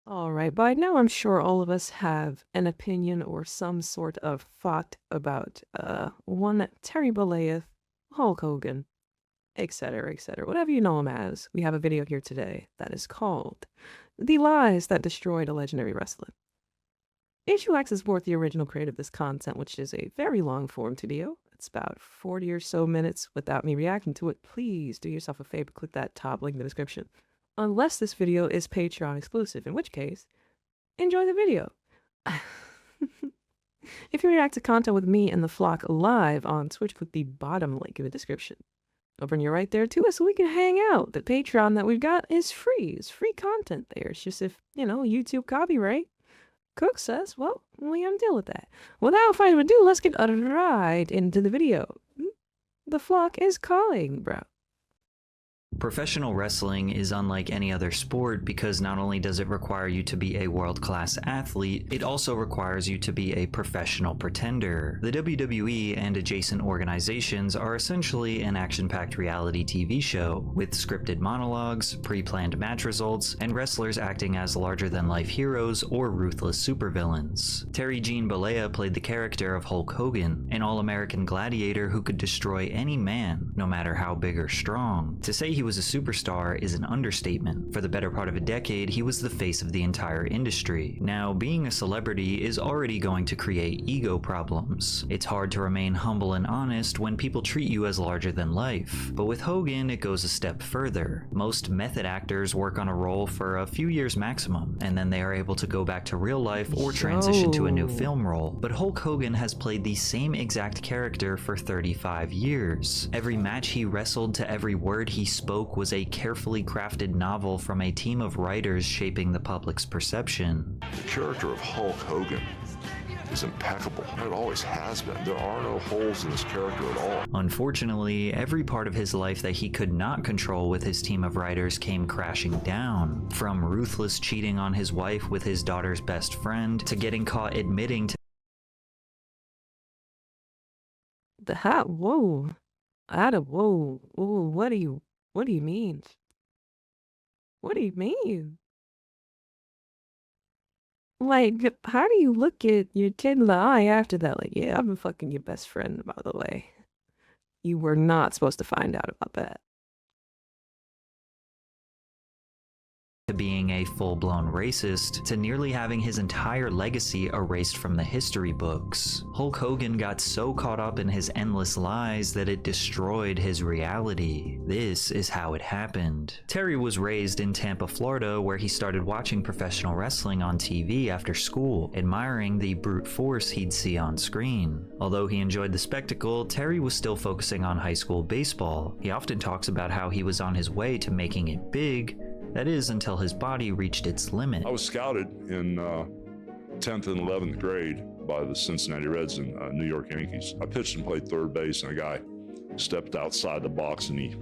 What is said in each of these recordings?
Alright, by now I'm sure all of us have an opinion or some sort of thought about one Terry Bollea, Hulk Hogan, etc., etc. Whatever you know him as, we have a video here today that is called The Lies That Destroyed a Legendary Wrestler. Issue X is worth the original creator of this content, which is a very long form video. It's about 40 or so minutes without me reacting to it. Please do yourself a favor, click that top link in the description. Unless this video is Patreon exclusive, in which case, enjoy the video. If you react to content with me and the flock live on Twitch, click the bottom link in the description. I'll bring you right there to us so we can hang out. The Patreon that we've got is free. It's free content there. It's just if, YouTube copyright Cook says, well, we have to deal with that. Without further ado, let's get right into the video. The flock is calling, bro. Professional wrestling is unlike any other sport because not only does it require you to be a world-class athlete, it also requires you to be a professional pretender. The WWE and adjacent organizations are essentially an action-packed reality TV show, with scripted monologues, pre-planned match results, and wrestlers acting as larger-than-life heroes or ruthless supervillains. Terry Gene Bollea played the character of Hulk Hogan, an all-American gladiator who could destroy any man, no matter how big or strong. To say he was a superstar is an understatement. For the better part of a decade, he was the face of the entire industry. Now, being a celebrity is already going to create ego problems. It's hard to remain humble and honest when people treat you as larger than life. But with Hogan, it goes a step further. Most method actors work on a role for a few years maximum, and then they are able to go back to real life or transition to a new film role. But Hulk Hogan has played the same exact character for 35 years. Every match he wrestled to every word he spoke was a carefully crafted novel from a team of writers shaping the public's perception. The character of Hulk Hogan is impeccable. It always has been. There are no holes in this character at all. Unfortunately, every part of his life that he could not control with his team of writers came crashing down. From ruthless cheating on his wife with his daughter's best friend, to getting caught admitting to Whoa. Whoa. Ooh, what do you mean? What do you mean? Like, how do you look at your kid in the eye after that? Like, yeah, I've been fucking your best friend, by the way. You were not supposed to find out about that. being a full-blown racist, to nearly having his entire legacy erased from the history books. Hulk Hogan got so caught up in his endless lies that it destroyed his reality. This is how it happened. Terry was raised in Tampa, Florida, where he started watching professional wrestling on TV after school, admiring the brute force he'd see on screen. Although he enjoyed the spectacle, Terry was still focusing on high school baseball. He often talks about how he was on his way to making it big, that is, until his body reached its limit. I was scouted in 10th and 11th grade by the Cincinnati Reds and New York Yankees. I pitched and played third base, and a guy stepped outside the box and he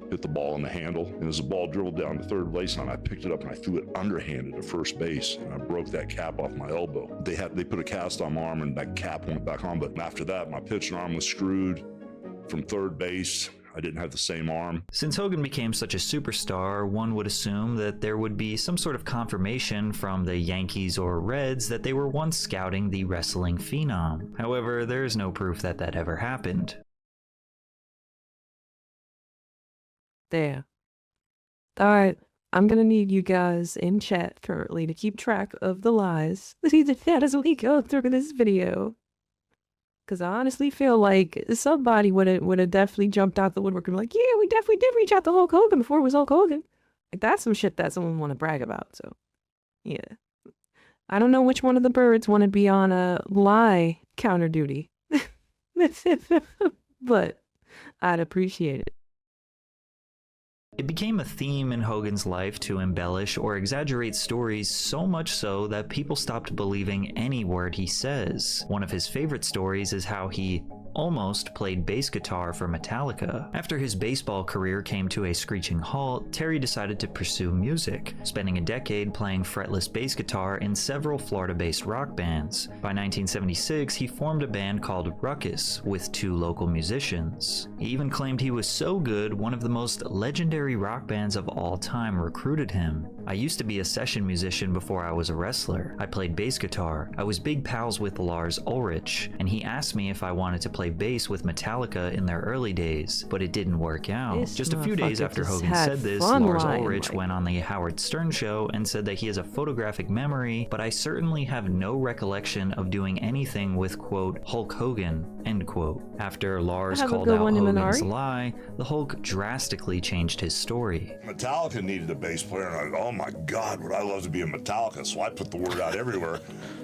hit the ball in the handle. And as the ball dribbled down to third base line, I picked it up and I threw it underhanded to first base, and I broke that cap off my elbow. They put a cast on my arm and that cap went back on, but after that, my pitching arm was screwed from third base. I didn't have the same arm. Since Hogan became such a superstar, one would assume that there would be some sort of confirmation from the Yankees or Reds that they were once scouting the wrestling phenom. However, there is no proof that that ever happened. There. Alright, I'm gonna need you guys in chat currently to keep track of the lies that he said as we go through this video. Because I honestly feel like somebody would have definitely jumped out the woodwork and be like, yeah, we definitely did reach out to Hulk Hogan before it was Hulk Hogan. Like, that's some shit that someone want to brag about, so, yeah. I don't know which one of the birds want to be on a lie counter duty. But I'd appreciate it. It became a theme in Hogan's life to embellish or exaggerate stories, so much so that people stopped believing any word he says. One of his favorite stories is how he almost played bass guitar for Metallica. After his baseball career came to a screeching halt, Terry decided to pursue music, spending a decade playing fretless bass guitar in several Florida-based rock bands. By 1976, he formed a band called Ruckus with 2 local musicians. He even claimed he was so good, one of the most legendary rock bands of all time recruited him. I used to be a session musician before I was a wrestler. I played bass guitar. I was big pals with Lars Ulrich, and he asked me if I wanted to play bass with Metallica in their early days, but it didn't work out. This Just a few days motherfucker after just Hogan had said this, fun Lars lying, Ulrich like- went on the Howard Stern show and said that he has a photographic memory, but I certainly have no recollection of doing anything with, quote, Hulk Hogan, end quote. After Lars Have a called good out one, Hogan's Minari. lie, the Hulk drastically changed his story. Metallica needed a bass player, and I thought, oh my God, would I love to be in Metallica? So I put the word out everywhere.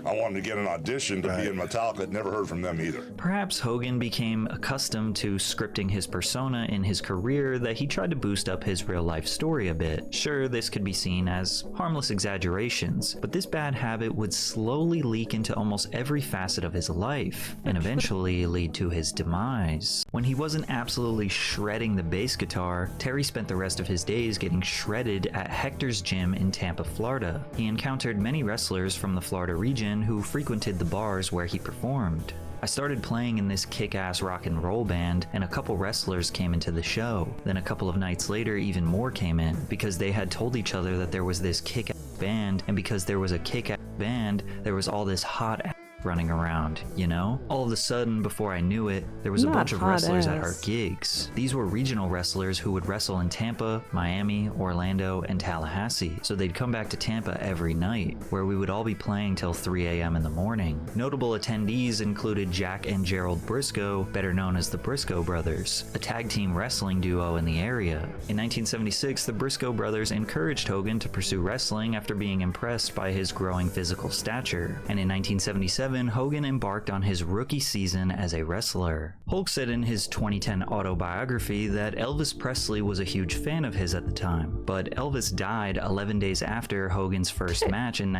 I wanted to get an audition to be in Metallica. I'd never heard from them either. Perhaps Hogan became accustomed to scripting his persona in his career that he tried to boost up his real-life story a bit. Sure, this could be seen as harmless exaggerations, but this bad habit would slowly leak into almost every facet of his life, and eventually lead to his demise. When he wasn't absolutely shredding the bass guitar, Terry spent the rest of his days getting shredded at Hector's gym in Tampa, Florida. He encountered many wrestlers from the Florida region who frequented the bars where he performed. I started playing in this kick-ass rock and roll band, and a couple wrestlers came into the show. Then a couple of nights later, even more came in, because they had told each other that there was this kick-ass band, and because there was a kick-ass band, there was all this hot ass running around, you know? All of a sudden, before I knew it, there was a Not bunch of hot wrestlers at our ass. gigs. These were regional wrestlers who would wrestle in Tampa, Miami, Orlando, and Tallahassee. So they'd come back to Tampa every night, where we would all be playing till 3 a.m. in the morning. Notable attendees included Jack and Gerald Briscoe, better known as the Briscoe Brothers, a tag team wrestling duo in the area. In 1976, the Briscoe Brothers encouraged Hogan to pursue wrestling after being impressed by his growing physical stature. And in 1977, Hogan embarked on his rookie season as a wrestler. Hulk said in his 2010 autobiography that Elvis Presley was a huge fan of his at the time, but Elvis died 11 days after Hogan's first match in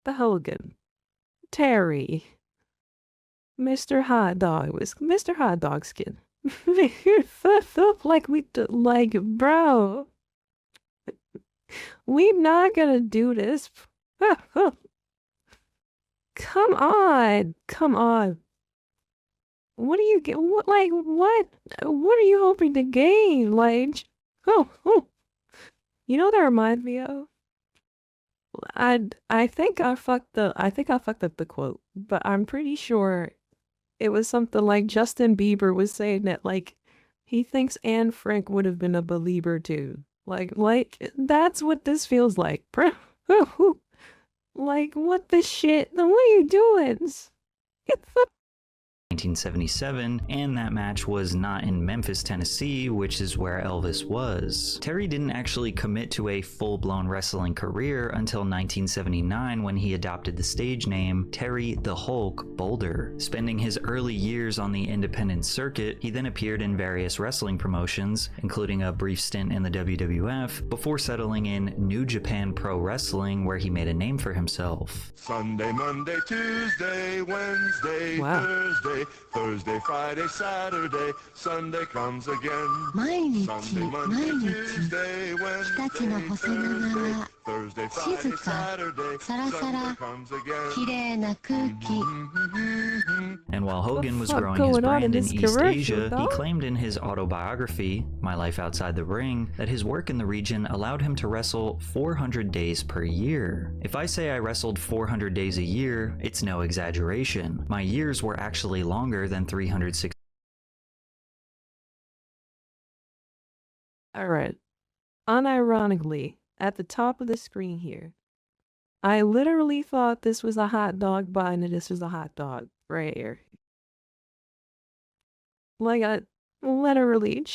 The Hogan. Terry. Mr. Hot Dog was Mr. Hot Dog Skin. like, bro. We not gonna do this. Come on. Come on. What do you get? What, like, what? What are you hoping to gain? Like, oh. You know what that reminds me of? I think I fucked up the quote, but I'm pretty sure it was something like Justin Bieber was saying that, like, he thinks Anne Frank would have been a believer too. Like that's what this feels like. Like, what the shit? What are you doing? Get the 1977, and that match was not in Memphis, Tennessee, which is where Elvis was. Terry didn't actually commit to a full-blown wrestling career until 1979 when he adopted the stage name Terry the Hulk Boulder. Spending his early years on the independent circuit, he then appeared in various wrestling promotions, including a brief stint in the WWF, before settling in New Japan Pro Wrestling, where he made a name for himself. Sunday, Monday, Tuesday, Wednesday, Wow. Thursday, Thursday, Friday, Saturday, Sunday comes again. 毎日 Sunday, 毎 Monday, 日 Tuesday, 日立の Wednesday, 細長 Thursday, Thursday, Friday, 静か Saturday, サラサ Sunday ラ comes again. 綺麗な空気 And while Hogan was fuck growing his going on in brand in this East commercial, Asia, he dog? claimed in his autobiography, My Life Outside the Ring, that his work in the region allowed him to wrestle 400 days per year. If I say I wrestled 400 days a year, it's no exaggeration. My years were actually longer than 360. Alright. Unironically, at the top of the screen here, I literally thought this was a hot dog bun and this was a hot dog right here. Like, I literally.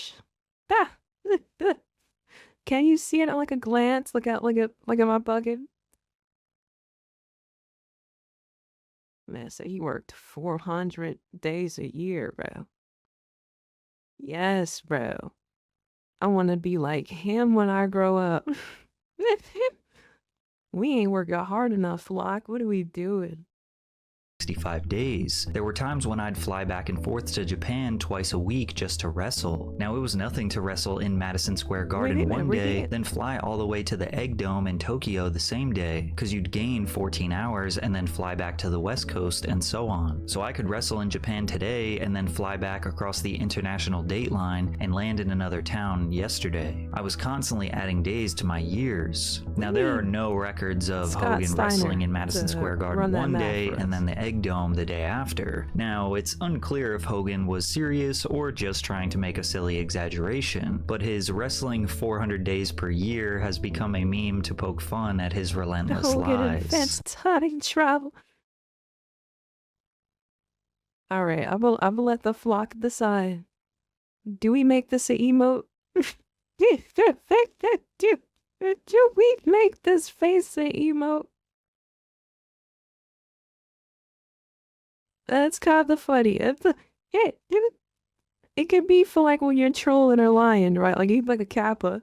Can you see it at like a glance? Look at my bucket. Man, so he worked 400 days a year, bro. Yes, bro. I want to be like him when I grow up. We ain't working hard enough, Flock. What are we doing? 365 days. There were times when I'd fly back and forth to Japan twice a week just to wrestle. Now, it was nothing to wrestle in Madison Square Garden one day, then fly all the way to the Egg Dome in Tokyo the same day, because you'd gain 14 hours and then fly back to the West Coast and so on. So I could wrestle in Japan today and then fly back across the international date line and land in another town yesterday. I was constantly adding days to my years. Now, there are no records of Hogan wrestling in Madison Square Garden one day and then the Egg Dome the day after. Now, it's unclear if Hogan was serious or just trying to make a silly exaggeration, but his wrestling 400 days per year has become a meme to poke fun at his relentless Hogan lies. invents time travel. Alright, I will let the flock decide. Do we make this an emote? Do we make this face an emote? That's kind of funny. It could be for like when you're trolling or lying, right? Like you like a kappa.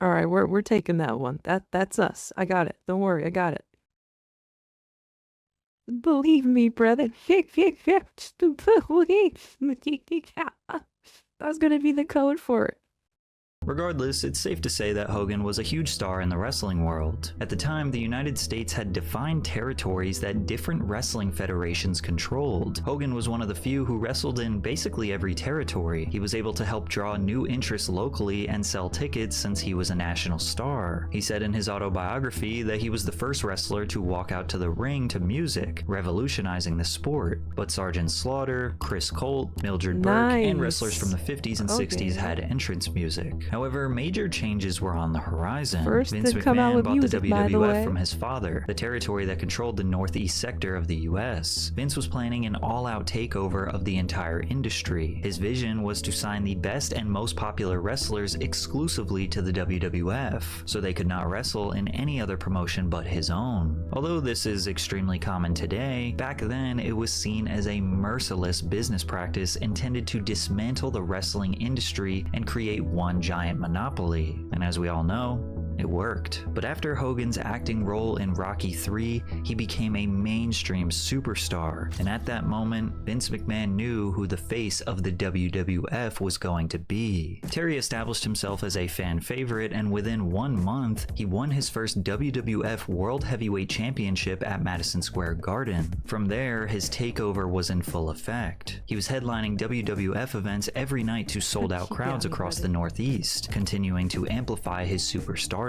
All right, we're taking that one. That's us. I got it. Don't worry, I got it. Believe me, brother. That's gonna be the code for it. Regardless, it's safe to say that Hogan was a huge star in the wrestling world. At the time, the United States had defined territories that different wrestling federations controlled. Hogan was one of the few who wrestled in basically every territory. He was able to help draw new interest locally and sell tickets since he was a national star. He said in his autobiography that he was the first wrestler to walk out to the ring to music, revolutionizing the sport. But Sergeant Slaughter, Chris Colt, Mildred Burke, and wrestlers from the 50s and 60s had entrance music. However, major changes were on the horizon. Vince McMahon bought the WWF from his father, the territory that controlled the northeast sector of the US. Vince was planning an all-out takeover of the entire industry. His vision was to sign the best and most popular wrestlers exclusively to the WWF, so they could not wrestle in any other promotion but his own. Although this is extremely common today, back then it was seen as a merciless business practice intended to dismantle the wrestling industry and create one giant monopoly, and as we all know, it worked. But after Hogan's acting role in Rocky III, he became a mainstream superstar, and at that moment, Vince McMahon knew who the face of the WWF was going to be. Terry established himself as a fan favorite, and within 1 month, he won his first WWF World Heavyweight Championship at Madison Square Garden. From there, his takeover was in full effect. He was headlining WWF events every night to sold-out crowds across the Northeast, continuing to amplify his superstardom.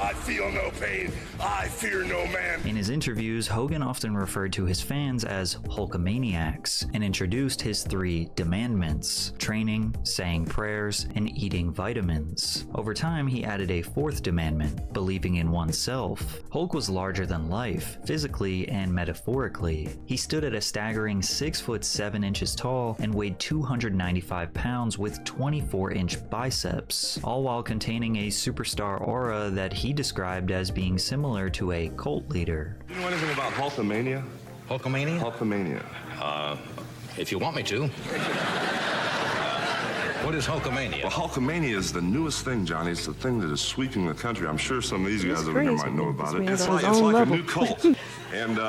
I feel no pain. I fear no man. In his interviews, Hogan often referred to his fans as Hulkamaniacs and introduced his 3 demandments: training, saying prayers, and eating vitamins. Over time, he added a 4th demandment: believing in oneself. Hulk was larger than life, physically and metaphorically. He stood at a staggering 6 foot 7 inches tall and weighed 295 pounds with 24-inch biceps, all while containing a superstar aura that he described as being similar to a cult leader. You know anything about Hulkamania? Hulkamania? Hulkamania. If you want me to. What is Hulkamania? Well, Hulkamania is the newest thing, Johnny. It's the thing that is sweeping the country. I'm sure some of these guys over here might know about it. It's like a new cult. And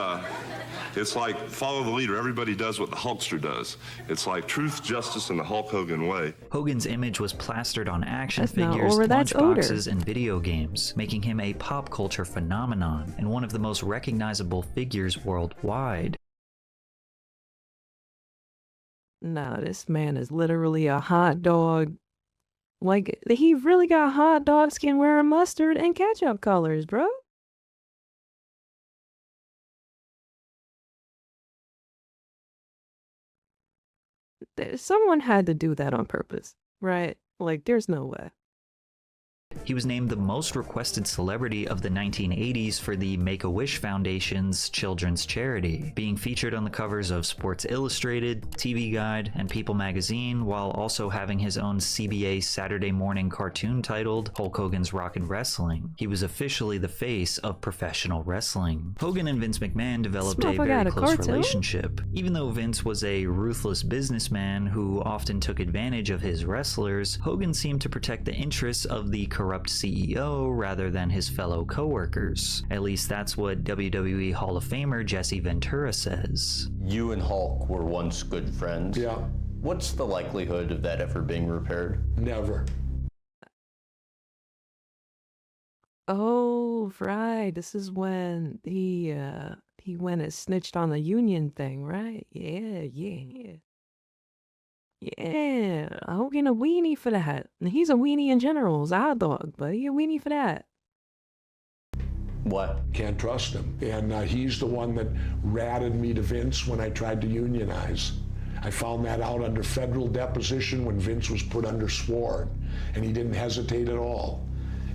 it's like follow the leader. Everybody does what the Hulkster does. It's like truth, justice, and the Hulk Hogan way. Hogan's image was plastered on action figures, lunchboxes, and video games, making him a pop culture phenomenon and one of the most recognizable figures worldwide. Nah, this man is literally a hot dog. Like, he really got hot dog skin wearing mustard and ketchup colors, bro. Someone had to do that on purpose, right? Like, there's no way. He was named the most requested celebrity of the 1980s for the Make-A-Wish Foundation's children's charity, being featured on the covers of Sports Illustrated, TV Guide, and People magazine, while also having his own CBA Saturday morning cartoon titled Hulk Hogan's Rockin' Wrestling. He was officially the face of professional wrestling. Hogan and Vince McMahon developed a very close relationship. Even though Vince was a ruthless businessman who often took advantage of his wrestlers, Hogan seemed to protect the interests of the corrupt CEO rather than his fellow coworkers. At least that's what WWE Hall of Famer Jesse Ventura says. You and Hulk were once good friends. Yeah. What's the likelihood of that ever being repaired? Never. Oh, right. This is when he went and snitched on the union thing, right? Yeah. Hogan a weenie for that. And he's a weenie in general. He's our dog, but he a weenie for that. What? Can't trust him. And he's the one that ratted me to Vince when I tried to unionize. I found that out under federal deposition when Vince was put under sworn, and he didn't hesitate at all.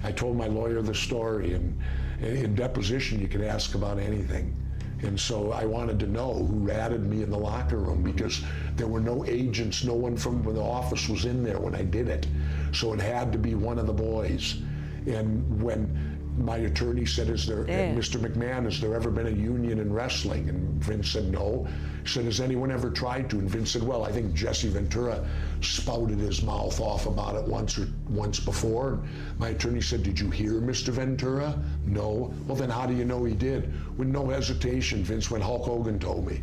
I told my lawyer the story, and in deposition you could ask about anything. And so I wanted to know who ratted me in the locker room, because there were no agents, no one from the office was in there when I did it. So it had to be one of the boys. And when my attorney said, Mr. McMahon, has there ever been a union in wrestling? And Vince said, no. He said, has anyone ever tried to? And Vince said, well, I think Jesse Ventura spouted his mouth off about it once before. My attorney said, did you hear Mr. Ventura? No. Well, then how do you know he did? With no hesitation, Vince went, Hulk Hogan told me.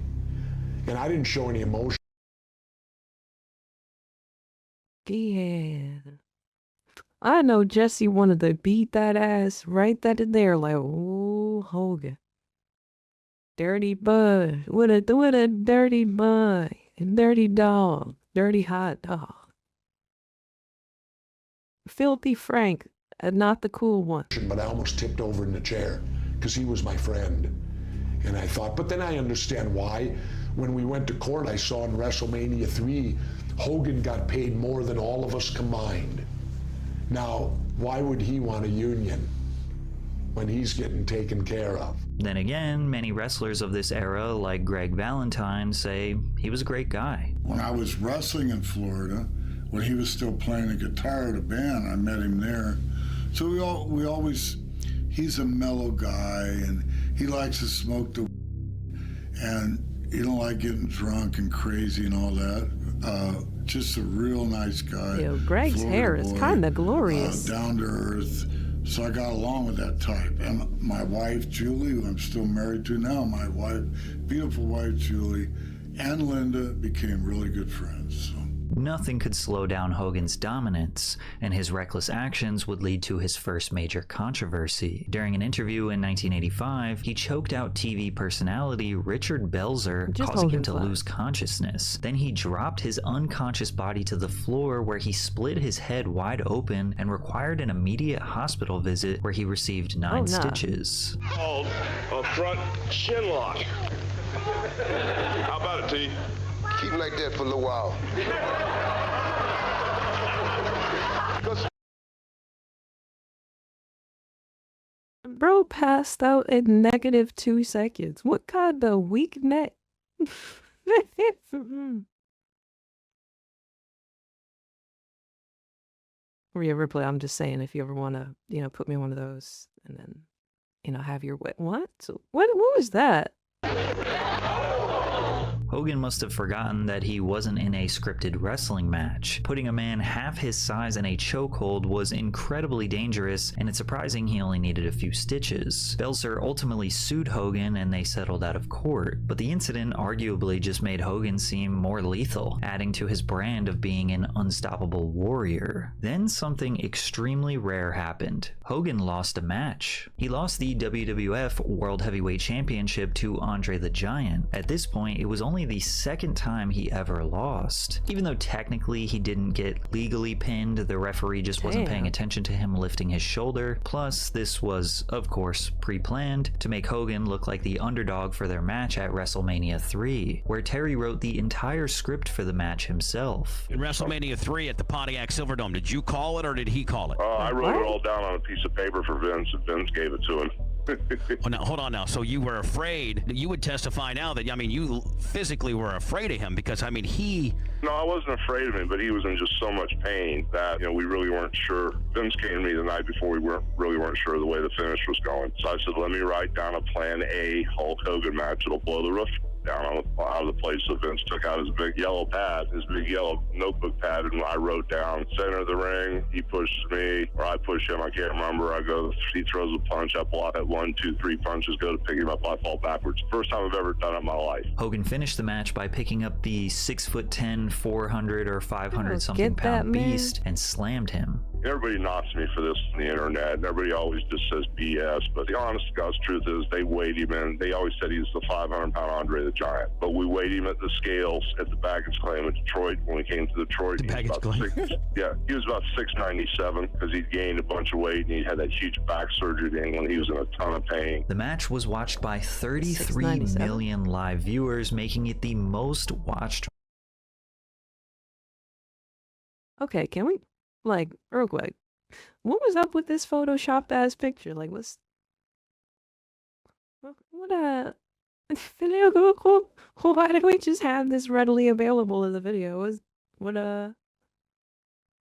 And I didn't show any emotion. Yeah. I know Jesse wanted to beat that ass right then and there, like, ooh, Hogan. Dirty bud. What a dirty boy. Dirty dog. Dirty hot dog. Filthy Frank, not the cool one. But I almost tipped over in the chair because he was my friend. And I thought, but then I understand why. When we went to court, I saw in WrestleMania 3, Hogan got paid more than all of us combined. Now, why would he want a union when he's getting taken care of? Then again, many wrestlers of this era, like Greg Valentine, say he was a great guy. When I was wrestling in Florida, when he was still playing the guitar at a band, I met him there. So we always, he's a mellow guy, and he likes to smoke the and he don't like getting drunk and crazy and all that. Just a real nice guy. Yo, Greg's Florida hair is boy, kind of glorious. Down to earth. So I got along with that type. And my wife, Julie, who I'm still married to now, my wife, beautiful wife, Julie, and Linda became really good friends. So. Nothing could slow down Hogan's dominance, and his reckless actions would lead to his first major controversy. During an interview in 1985, he choked out TV personality Richard Belzer, causing him to lose consciousness. Then he dropped his unconscious body to the floor, where he split his head wide open and required an immediate hospital visit, where he received 9 stitches. Called a front chin lock. How about it, T? Keep him like that for a little while. Bro passed out in -2 seconds. What kind of weak neck? Replay. I'm just saying, if you ever want to, put me in one of those, and then, have your what? What was that? Hogan must have forgotten that he wasn't in a scripted wrestling match. Putting a man half his size in a chokehold was incredibly dangerous, and it's surprising he only needed a few stitches. Belzer ultimately sued Hogan and they settled out of court, but the incident arguably just made Hogan seem more lethal, adding to his brand of being an unstoppable warrior. Then something extremely rare happened. Hogan lost a match. He lost the WWF World Heavyweight Championship to Andre the Giant. At this point, it was only the second time he ever lost. Even though technically he didn't get legally pinned, the referee just wasn't paying attention to him lifting his shoulder. Plus, this was, of course, pre-planned to make Hogan look like the underdog for their match at WrestleMania 3, where Terry wrote the entire script for the match himself. In WrestleMania 3 at the Pontiac Silverdome, did you call it or did he call it? I wrote it all down on a piece of paper for Vince, and Vince gave it to him. Oh, now, hold on now. So you were afraid. You would testify now that, you physically were afraid of him because, he... No, I wasn't afraid of him, but he was in just so much pain that, we really weren't sure. Vince came to me the night before. We really weren't sure the way the finish was going. So I said, let me write down a plan A Hulk Hogan match. It'll blow the roof down out of the place. So Vince took out his big yellow pad, his big yellow notebook pad, and I wrote down center of the ring. He pushes me, or I push him. I can't remember. I go. He throws a punch. I block it. 1, 2, 3 punches. Go to pick him up. I fall backwards. First time I've ever done it in my life. Hogan finished the match by picking up the 6'10", 400 or 500 something pound beast and slammed him. Everybody knocks me for this on the internet, and everybody always just says BS. But the honest to God's truth is they weighed him in. They always said he's the 500-pound Andre the Giant. But we weighed him at the scales at the baggage claim in Detroit. When we came to Detroit, he was about he was about 697 because he'd gained a bunch of weight, and he had that huge back surgery in England. He was in a ton of pain. The match was watched by 33 million live viewers, making it the most watched. Okay, can we, like, real quick, what was up with this photoshopped ass picture? Like, what's, what video? Why did we just have this readily available as a video?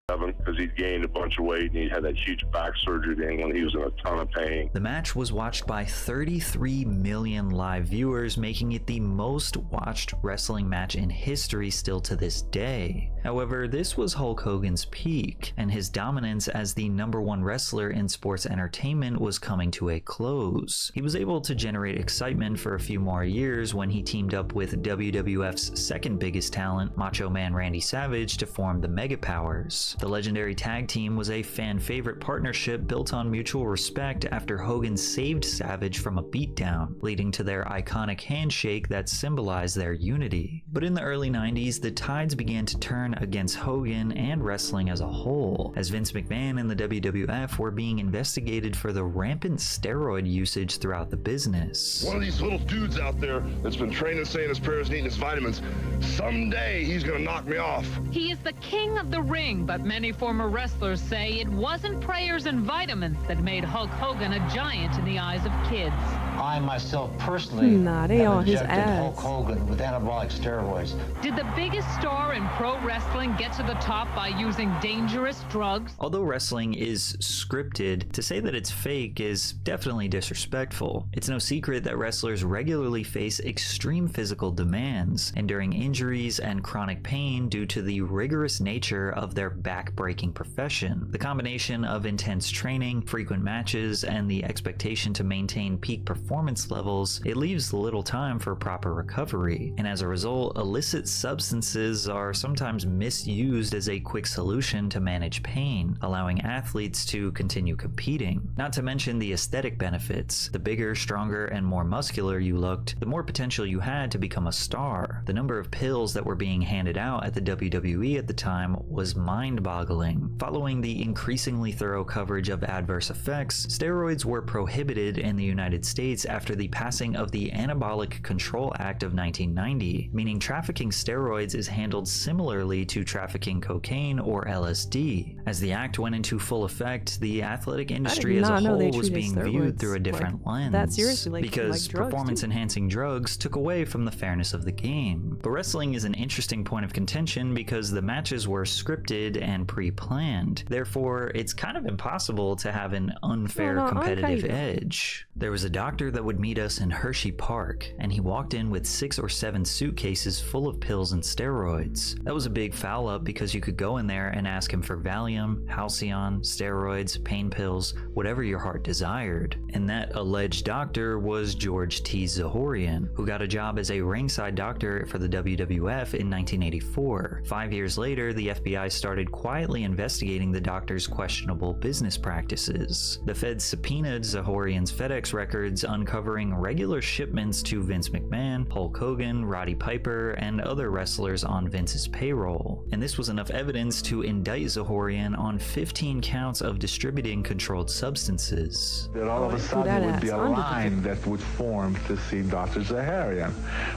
Because he'd gained a bunch of weight, and he had that huge back surgery in England. He was in a ton of pain. The match was watched by 33 million live viewers, making it the most watched wrestling match in history still to this day. However, this was Hulk Hogan's peak, and his dominance as the #1 wrestler in sports entertainment was coming to a close. He was able to generate excitement for a few more years when he teamed up with WWF's second biggest talent, Macho Man Randy Savage, to form the Mega Powers. The legendary tag team was a fan-favorite partnership built on mutual respect after Hogan saved Savage from a beatdown, leading to their iconic handshake that symbolized their unity. But in the early 90s, the tides began to turn against Hogan and wrestling as a whole, as Vince McMahon and the WWF were being investigated for the rampant steroid usage throughout the business. One of these little dudes out there that's been training, saying his prayers, and eating his vitamins, someday he's gonna knock me off. He is the king of the ring, but many former wrestlers say it wasn't prayers and vitamins that made Hulk Hogan a giant in the eyes of kids. I myself personally have injected Hulk Hogan with anabolic steroids. Did the biggest star in pro wrestling get to the top by using dangerous drugs? Although wrestling is scripted, to say that it's fake is definitely disrespectful. It's no secret that wrestlers regularly face extreme physical demands, enduring injuries and chronic pain due to the rigorous nature of their back-breaking profession. The combination of intense training, frequent matches, and the expectation to maintain peak performance levels, it leaves little time for proper recovery. And as a result, illicit substances are sometimes misused as a quick solution to manage pain, allowing athletes to continue competing. Not to mention the aesthetic benefits. The bigger, stronger, and more muscular you looked, the more potential you had to become a star. The number of pills that were being handed out at the WWE at the time was mind-boggling. Following the increasingly thorough coverage of adverse effects, steroids were prohibited in the United States after the passing of the Anabolic Control Act of 1990, meaning trafficking steroids is handled similarly to trafficking cocaine or LSD. As the act went into full effect, the athletic industry as a whole was being viewed through a different lens, because performance-enhancing drugs took away from the fairness of the game. But wrestling is an interesting point of contention because the matches were scripted and pre-planned. Therefore, it's kind of impossible to have an unfair competitive edge. There was a doctor that would meet us in Hershey Park, and he walked in with 6 or 7 suitcases full of pills and steroids. That was a big foul up because you could go in there and ask him for Valium, Halcyon, steroids, pain pills, whatever your heart desired. And that alleged doctor was George T. Zahorian, who got a job as a ringside doctor for the WWF in 1984. 5 years later, the FBI started quietly investigating the doctor's questionable business practices. The feds subpoenaed Zahorian's FedEx records, uncovering regular shipments to Vince McMahon, Hulk Hogan, Roddy Piper, and other wrestlers on Vince's payroll. And this was enough evidence to indict Zahorian on 15 counts of distributing controlled substances. Then all of a sudden there would be a line that would form to see Dr. Zahorian.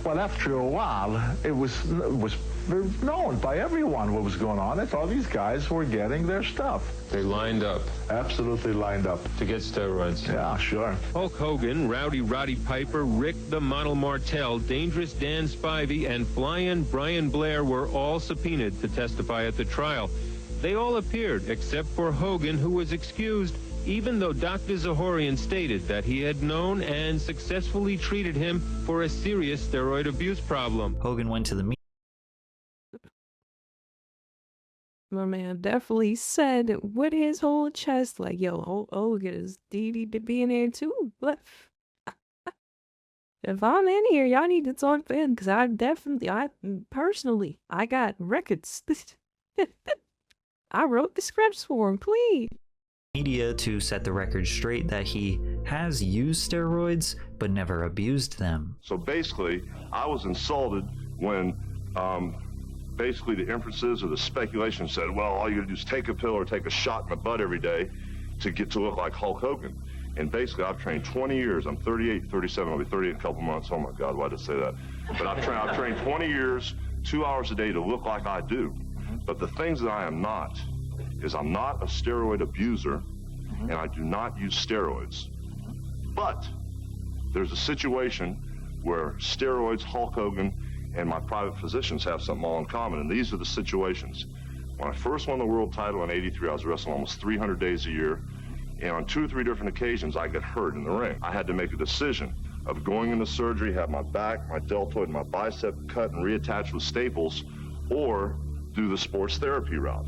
Well, after a while, it was known by everyone what was going on. That's all these guys were getting their stuff. They lined up. Absolutely lined up. To get steroids. Yeah, sure. Hulk Hogan, Roddy Piper, Rick the Model Martel, Dangerous Dan Spivey, and Flying Brian Blair were all subpoenaed to testify at the trial. They all appeared, except for Hogan, who was excused, even though Dr. Zahorian stated that he had known and successfully treated him for a serious steroid abuse problem. Hogan went to the My man definitely said with his whole chest, like, yo, Hogan is needed to be in there too. But if I'm in here, y'all need to talk to him, because I personally, I got records. I wrote the scripts for him, please. media to set the record straight that he has used steroids, but never abused them. So basically, I was insulted when basically the inferences or the speculation said, well, all you gotta do is take a pill or take a shot in the butt every day to look like Hulk Hogan. And basically, I've trained 20 years. I'm 38, 37. I'll be 38 in a couple months. Oh my God, why did I say that? But I've trained 20 years, 2 hours a day to look like I do. But the things that I am not is I'm not a steroid abuser, and I do not use steroids. But there's a situation where steroids, Hulk Hogan, and my private physicians have something all in common, and these are the situations. When I first won the world title in '83, I was wrestling almost 300 days a year, and on 2 or 3 different occasions, I got hurt in the ring. I had to make a decision of going into surgery, have my back, my deltoid, and my bicep cut and reattached with staples, or do the sports therapy route.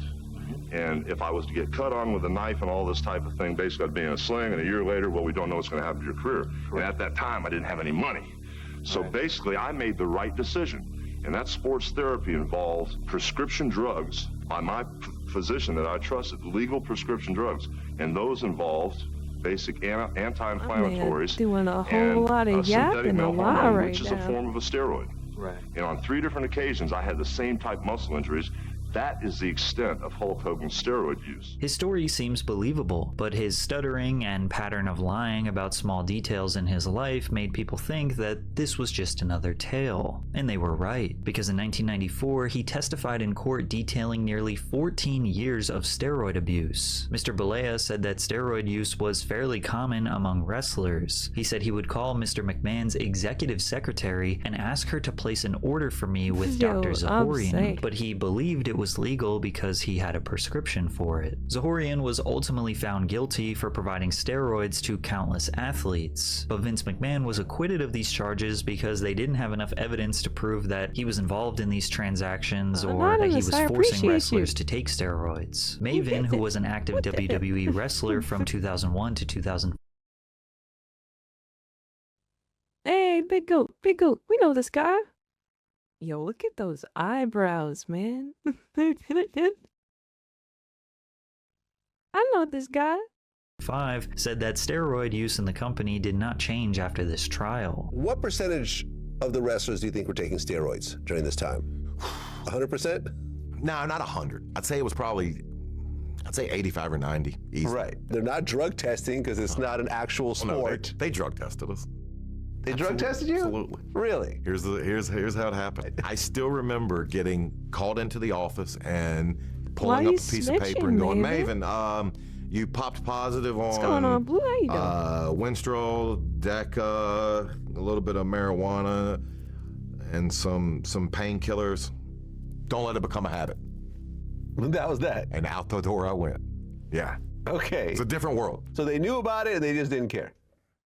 And if I was to get cut on with a knife and all this type of thing, basically I'd be in a sling, and a year later, well, we don't know what's going to happen to your career. And at that time, I didn't have any money. So basically, I made the right decision. And that sports therapy involved prescription drugs by my physician that I trusted, legal prescription drugs. And those involved basic anti-inflammatories doing a whole and lot of synthetic yapping a male lot hormone, right which is now. a form of a steroid. Right. And on 3 different occasions, I had the same type muscle injuries. That is the extent of Hulk Hogan's steroid use. His story seems believable, but his stuttering and pattern of lying about small details in his life made people think that this was just another tale. And they were right, because in 1994, he testified in court detailing nearly 14 years of steroid abuse. Mr. Balea said that steroid use was fairly common among wrestlers. He said he would call Mr. McMahon's executive secretary and ask her to place an order for me with Dr. Zahorian, but he believed it was legal because he had a prescription for it. Zahorian was ultimately found guilty for providing steroids to countless athletes, but Vince McMahon was acquitted of these charges because they didn't have enough evidence to prove that he was involved in these transactions or that he was forcing wrestlers to take steroids. Maven, who was an active WWE wrestler from 2001 to 2004, Hey, Big Goat, we know this guy. Yo, look at those eyebrows, man. I know this guy. said that steroid use in the company did not change after this trial. What percentage of the wrestlers do you think were taking steroids during this time? 100%? No, not 100. I'd say it was probably, I'd say 85 or 90. Easy. Right. They're not drug testing because it's not an actual sport. No, they drug tested us. They drug tested you? Absolutely. Really? Here's how it happened. I still remember getting called into the office and pulling up a piece of paper and going, Maven, you popped positive on What's going on, Blue? How you doing? Winstrol, Deca, a little bit of marijuana, and some painkillers. Don't let it become a habit. That was that. And out the door I went. Yeah. Okay. It's a different world. So they knew about it and they just didn't care.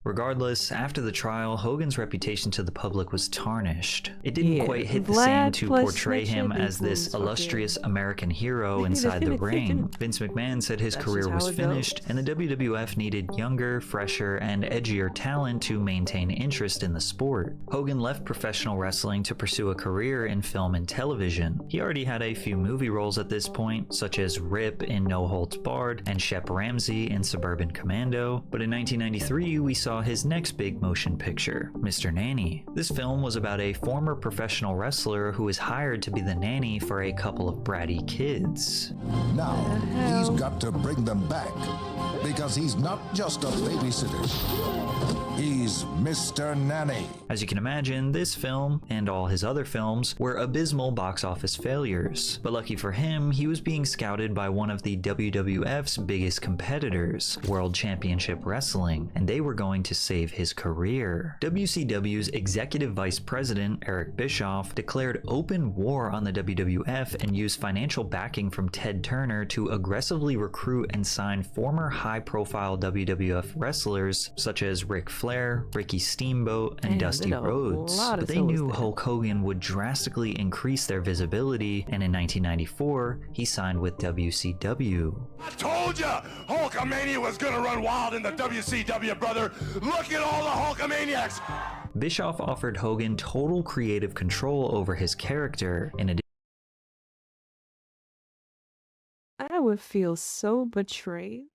Regardless, after the trial, Hogan's reputation to the public was tarnished. It didn't quite hit the same to portray him as this illustrious American hero inside the ring. Vince McMahon said his career was finished, and the WWF needed younger, fresher, and edgier talent to maintain interest in the sport. Hogan left professional wrestling to pursue a career in film and television. He already had a few movie roles at this point, such as Rip in No Holds Barred and Shep Ramsey in Suburban Commando, but in 1993 we saw his next big motion picture, Mr. Nanny. This film was about a former professional wrestler who was hired to be the nanny for a couple of bratty kids. Now, he's got to bring them back, because he's not just a babysitter. He's Mr. Nanny. As you can imagine, this film, and all his other films, were abysmal box office failures. But lucky for him, he was being scouted by one of the WWF's biggest competitors, World Championship Wrestling, and they were going to save his career. WCW's Executive Vice President, Eric Bischoff, declared open war on the WWF and used financial backing from Ted Turner to aggressively recruit and sign former high high-profile WWF wrestlers such as Ric Flair, Ricky Steamboat, and Dusty Rhodes. But they knew Hulk Hogan would drastically increase their visibility, and in 1994, he signed with WCW. I told ya! Hulkamania was gonna run wild in the WCW, brother! Look at all the Hulkamaniacs! Bischoff offered Hogan total creative control over his character. In addition, I would feel so betrayed.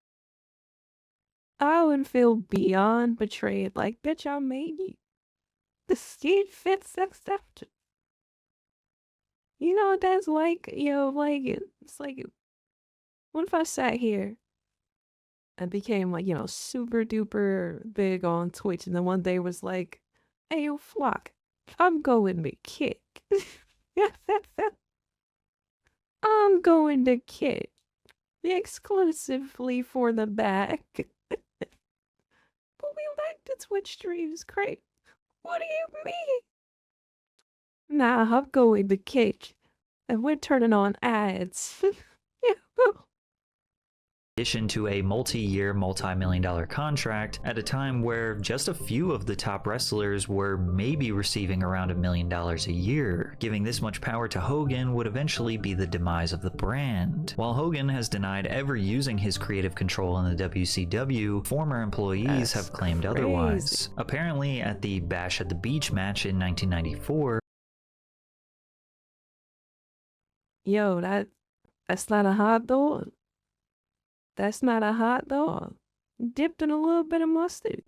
I would feel beyond betrayed. Like, bitch, I made you. The street fits accepted. You know what that's like? Yo, like, it's like, what if I sat here and became, like, you know, super duper big on Twitch, and then one day was like, hey, yo, Flock, I'm going to kick. I'm going to kick. Exclusively for the back. But we like the Twitch streams, Craig. What do you mean? Nah, I'm going to kick. And we're turning on ads. Yeah. in addition to a multi-year, multi-million-dollar contract at a time where just a few of the top wrestlers were maybe receiving around $1 million a year. Giving this much power to Hogan would eventually be the demise of the brand. While Hogan has denied ever using his creative control in the WCW, former employees have claimed otherwise. Apparently, at the Bash at the Beach match in 1994, yo, that's not a hot dog. That's not a hot dog. Dipped in a little bit of mustard.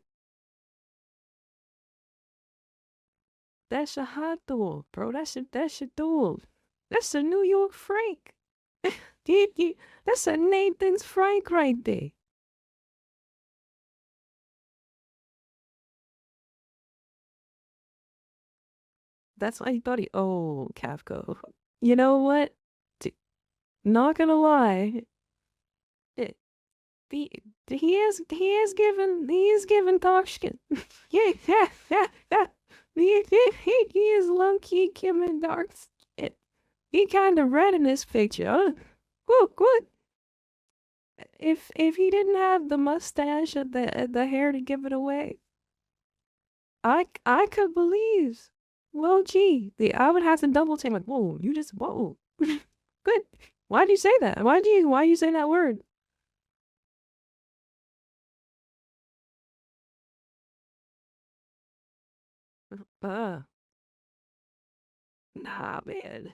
That's a hot dog, bro. That's a dog. That's a New York Frank. That's a Nathan's Frank right there. That's why he thought oh, Kafka. You know what? Not gonna lie. He is given Toshkin. Yeah. He is low-key Kim and dark skin. He kind of red in this picture. Huh? Good. If he didn't have the mustache or the hair to give it away, I could believe. Well, gee, I would have to double take like, whoa. Good. Why'd you say that? Why you say that word? Nah, man.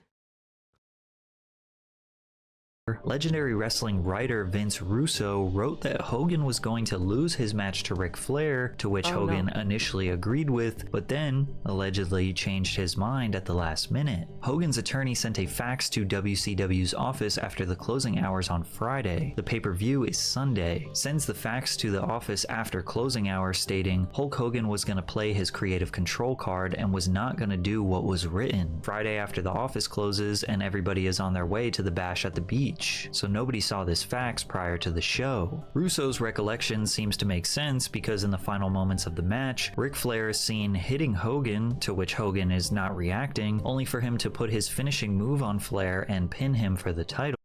legendary wrestling writer Vince Russo wrote that Hogan was going to lose his match to Ric Flair, to which Hogan initially agreed with, but then allegedly changed his mind at the last minute. Hogan's attorney sent a fax to WCW's office after the closing hours on Friday. The pay-per-view is Sunday. Sends the fax to the office after closing hours stating Hulk Hogan was going to play his creative control card and was not going to do what was written. Friday after the office closes and everybody is on their way to the Bash at the Beach, so nobody saw this fax prior to the show. Russo's recollection seems to make sense because in the final moments of the match, Ric Flair is seen hitting Hogan, to which Hogan is not reacting, only for him to put his finishing move on Flair and pin him for the title.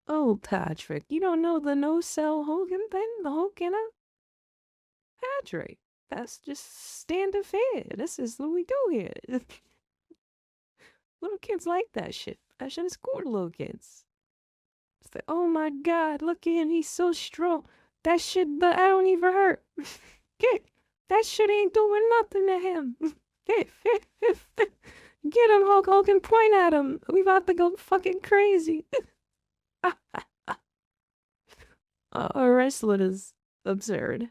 Oh, Patrick, you don't know the no-sell Hogan thing? The Hogan? Patrick, that's just standard fare. This is what we do here. Little kids like that shit. That shit is cool to little kids. It's like, oh my god, look at him, he's so strong. That shit, I don't even hurt. That shit ain't doing nothing to him. Get him, Hulk Hogan, point at him. We about to go fucking crazy. Wrestling is absurd.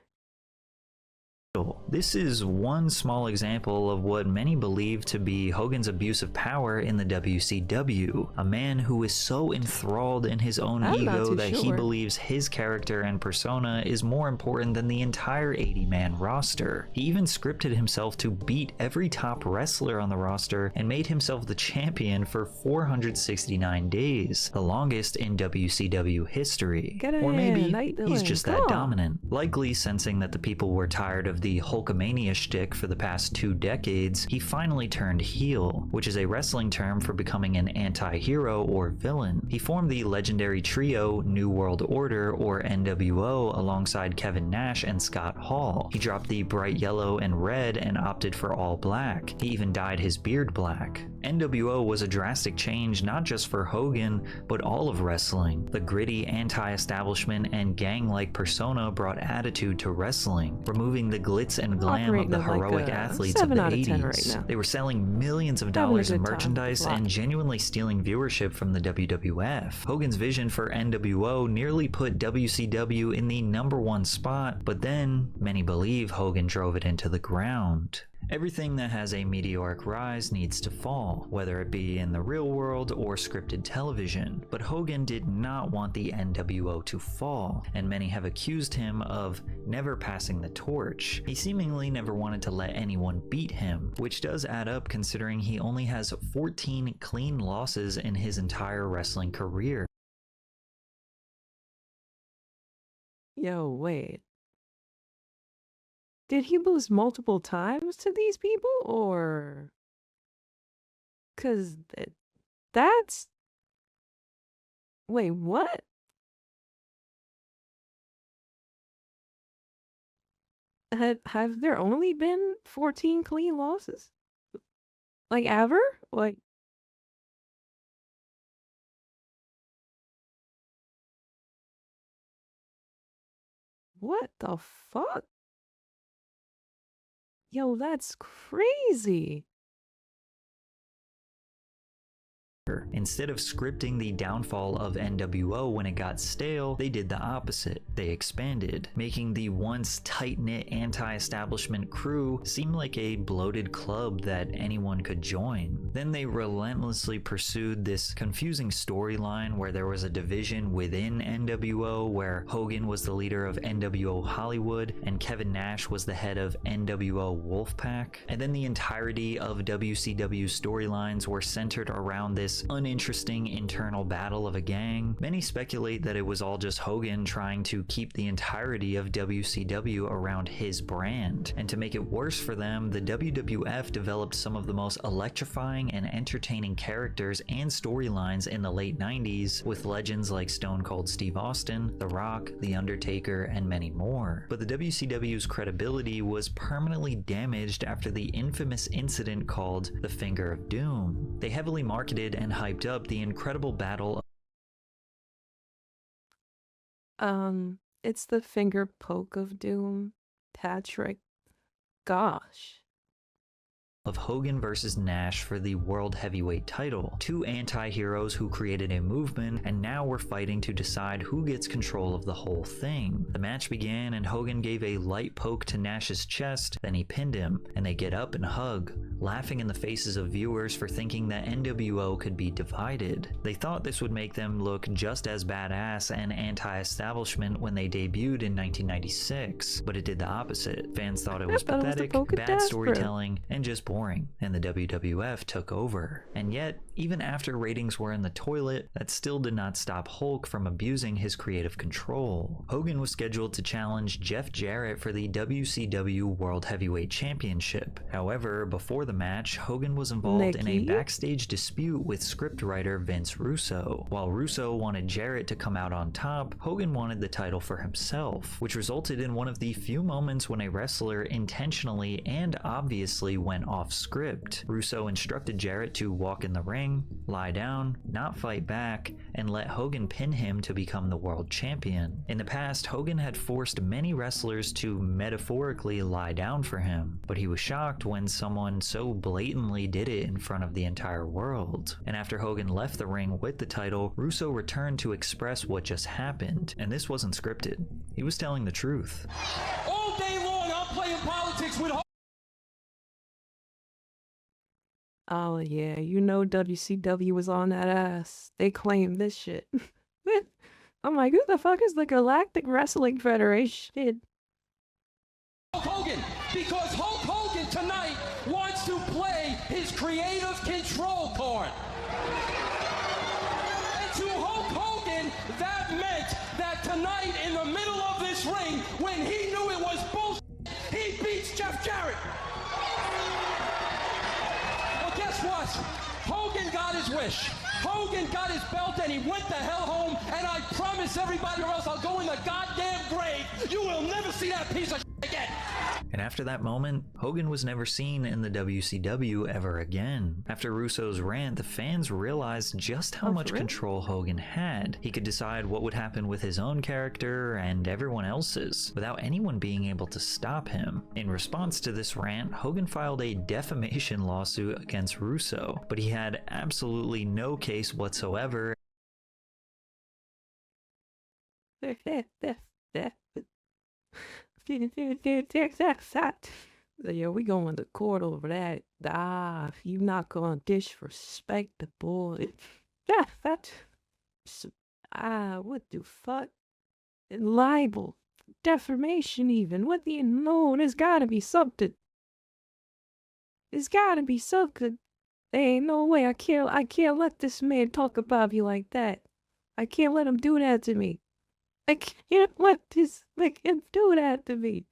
This is one small example of what many believe to be Hogan's abuse of power in the WCW. A man who is so enthralled in his own ego that he believes his character and persona is more important than the entire 80-man roster. He even scripted himself to beat every top wrestler on the roster and made himself the champion for 469 days, the longest in WCW history. Or maybe he's just that dominant, likely sensing that the people were tired of the Hulkamania shtick for the past 2 decades, he finally turned heel, which is a wrestling term for becoming an anti-hero or villain. He formed the legendary trio New World Order, or NWO, alongside Kevin Nash and Scott Hall. He dropped the bright yellow and red and opted for all black. He even dyed his beard black. NWO was a drastic change not just for Hogan, but all of wrestling. The gritty anti-establishment and gang-like persona brought attitude to wrestling, removing the glitz and glam of the heroic athletes of the 80s. They were selling millions of dollars in merchandise and genuinely stealing viewership from the WWF. Hogan's vision for NWO nearly put WCW in the #1 spot, but then many believe Hogan drove it into the ground. Everything that has a meteoric rise needs to fall, whether it be in the real world or scripted television. But Hogan did not want the NWO to fall, and many have accused him of never passing the torch. He seemingly never wanted to let anyone beat him, which does add up considering he only has 14 clean losses in his entire wrestling career. Yo, wait. Did he lose multiple times to these people, or? 'Cause that's... Wait, what? Have there only been 14 clean losses? Like, ever? Like... What the fuck? Yo, that's crazy. Instead of scripting the downfall of NWO when it got stale, they did the opposite. They expanded, making the once tight-knit anti-establishment crew seem like a bloated club that anyone could join. Then they relentlessly pursued this confusing storyline where there was a division within NWO where Hogan was the leader of NWO Hollywood and Kevin Nash was the head of NWO Wolfpack. And then the entirety of WCW storylines were centered around this uninteresting internal battle of a gang. Many speculate that it was all just Hogan trying to keep the entirety of WCW around his brand. And to make it worse for them, the WWF developed some of the most electrifying and entertaining characters and storylines in the late 90s, with legends like Stone Cold Steve Austin, The Rock, The Undertaker, and many more. But the WCW's credibility was permanently damaged after the infamous incident called the Finger of Doom. They heavily marketed and hyped up the incredible battle. It's the finger poke of doom, Patrick. Gosh. Of Hogan versus Nash for the World Heavyweight title. Two anti-heroes who created a movement and now were fighting to decide who gets control of the whole thing. The match began and Hogan gave a light poke to Nash's chest, then he pinned him, and they get up and hug, laughing in the faces of viewers for thinking that NWO could be divided. They thought this would make them look just as badass and anti-establishment when they debuted in 1996, but it did the opposite. Fans thought it was pathetic, bad storytelling, and just boring, and the WWF took over. And yet, even after ratings were in the toilet, that still did not stop Hulk from abusing his creative control. Hogan was scheduled to challenge Jeff Jarrett for the WCW World Heavyweight Championship. However, before the match, Hogan was involved in a backstage dispute with scriptwriter Vince Russo. While Russo wanted Jarrett to come out on top, Hogan wanted the title for himself, which resulted in one of the few moments when a wrestler intentionally and obviously went off script. Russo instructed Jarrett to walk in the ring, lie down, not fight back, and let Hogan pin him to become the world champion. In the past, Hogan had forced many wrestlers to metaphorically lie down for him, but he was shocked when someone so blatantly did it in front of the entire world. And after Hogan left the ring with the title, Russo returned to express what just happened, and this wasn't scripted. He was telling the truth. All day long, I'm playing politics with Oh yeah, you know WCW was on that ass. They claim this shit. I'm like, who the fuck is the Galactic Wrestling Federation? Hulk Hogan, because Hulk Hogan tonight wants to play his creative control card. And to Hulk Hogan, that meant that tonight in the middle of this ring, when he knew it was bullshit, he beats Jeff Jarrett. Well, guess what? Hogan got his wish. Hogan got his belt and he went the hell home, and I promise everybody else I'll go in the goddamn grave. You will never see that piece of shit again. And after that moment, Hogan was never seen in the WCW ever again. After Russo's rant, the fans realized just how much control Hogan had. He could decide what would happen with his own character and everyone else's, without anyone being able to stop him. In response to this rant, Hogan filed a defamation lawsuit against Russo, but he had absolutely no case whatsoever. Yeah, we going to court over that. If you not gonna disrespect the boy, what the fuck? Libel, defamation, even. What do you know? There's gotta be something. There's gotta be something. There ain't no way. I can't let this man talk about me like that. I can't let him do that to me. I can't let this make him do that to me.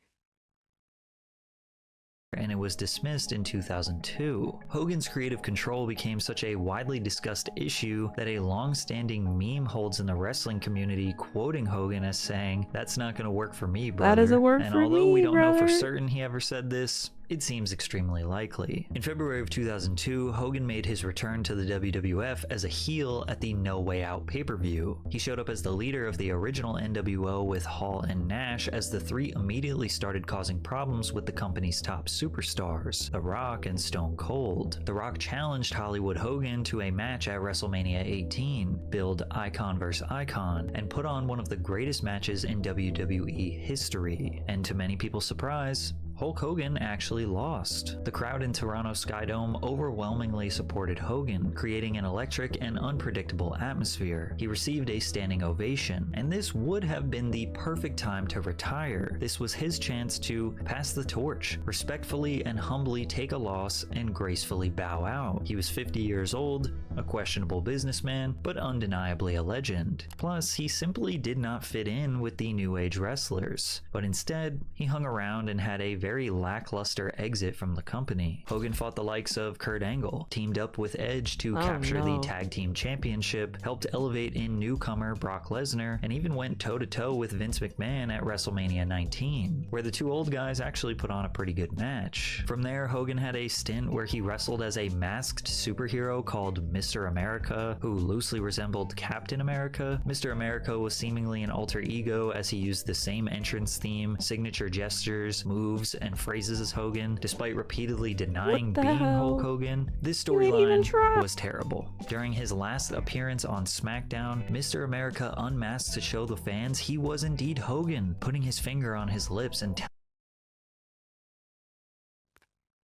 And it was dismissed in 2002. Hogan's creative control became such a widely discussed issue that a long-standing meme holds in the wrestling community, quoting Hogan as saying, "That's not gonna work for me, brother." That doesn't work and for me, although we don't know for brother. certain he ever said this, it seems extremely likely. In February of 2002, Hogan made his return to the WWF as a heel at the No Way Out pay-per-view. He showed up as the leader of the original NWO with Hall and Nash, as the three immediately started causing problems with the company's top superstars, The Rock and Stone Cold. The Rock challenged Hollywood Hogan to a match at WrestleMania 18, billed Icon vs. Icon, and put on one of the greatest matches in WWE history. And to many people's surprise, Hulk Hogan actually lost. The crowd in Toronto Skydome overwhelmingly supported Hogan, creating an electric and unpredictable atmosphere. He received a standing ovation, and this would have been the perfect time to retire. This was his chance to pass the torch, respectfully and humbly take a loss, and gracefully bow out. He was 50 years old, a questionable businessman, but undeniably a legend. Plus, he simply did not fit in with the New Age wrestlers, but instead, he hung around and had a very lackluster exit from the company. Hogan fought the likes of Kurt Angle, teamed up with Edge to capture the tag team championship, helped elevate in newcomer Brock Lesnar, and even went toe-to-toe with Vince McMahon at WrestleMania 19, where the two old guys actually put on a pretty good match. From there, Hogan had a stint where he wrestled as a masked superhero called Mr. America, who loosely resembled Captain America. Mr. America was seemingly an alter ego, as he used the same entrance theme, signature gestures, moves, and phrases as Hogan, despite repeatedly denying being Hulk Hogan. This storyline was terrible. During his last appearance on SmackDown, Mr. America unmasked to show the fans he was indeed Hogan, putting his finger on his lips and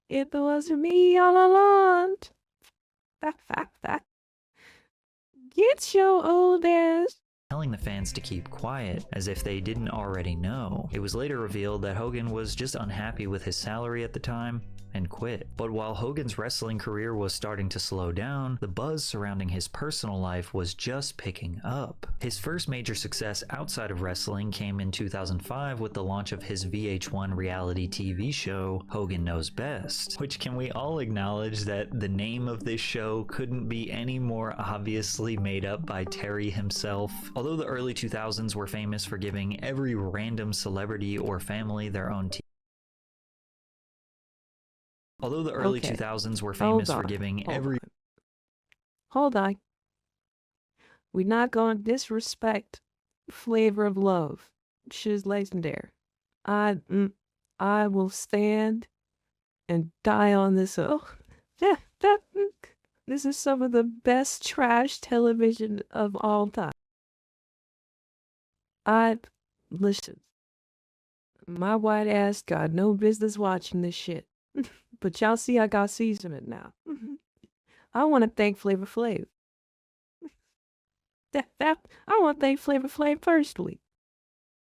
It was me all along. Get your old ass. telling the fans to keep quiet, as if they didn't already know. It was later revealed that Hogan was just unhappy with his salary at the time and quit. But while Hogan's wrestling career was starting to slow down, the buzz surrounding his personal life was just picking up. His first major success outside of wrestling came in 2005 with the launch of his VH1 reality TV show, Hogan Knows Best, which, can we all acknowledge that the name of this show couldn't be any more obviously made up by Terry himself? Although the early 2000s were famous for giving every random celebrity or family their own Although the early 2000s were famous for giving every... Hold on. We're not going to disrespect Flavor of Love. She's legendary. I will stand and die on this. This is some of the best trash television of all time. Listen. My white ass got no business watching this shit. But y'all see I got seasoning now. I want to thank Flavor Flav. I want to thank Flavor Flav personally.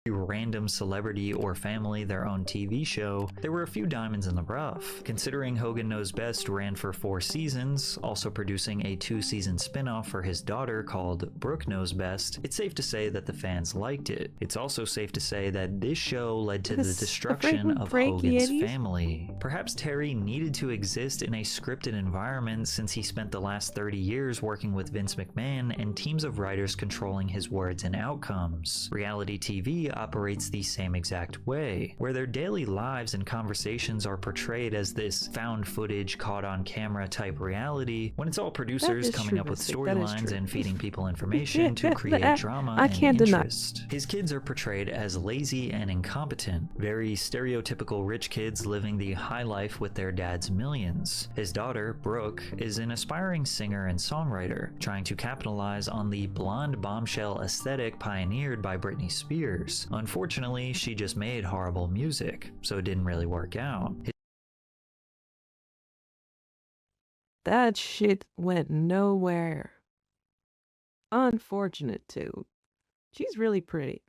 random celebrity or family their own TV show, there were a few diamonds in the rough. Considering Hogan Knows Best ran for 4 seasons, also producing a 2-season spin-off for his daughter called Brooke Knows Best, it's safe to say that the fans liked it. It's also safe to say that this show led to the destruction of Hogan's family. Perhaps Terry needed to exist in a scripted environment since he spent the last 30 years working with Vince McMahon and teams of writers controlling his words and outcomes. Reality TV operates the same exact way, where their daily lives and conversations are portrayed as this found footage caught on camera type reality, when it's all producers coming up with storylines and feeding people information to create drama and interest. His kids are portrayed as lazy and incompetent, very stereotypical rich kids living the high life with their dad's millions. His daughter, Brooke, is an aspiring singer and songwriter, trying to capitalize on the blonde bombshell aesthetic pioneered by Britney Spears. Unfortunately, she just made horrible music, so it didn't really work out. That shit went nowhere. Unfortunate, too. She's really pretty.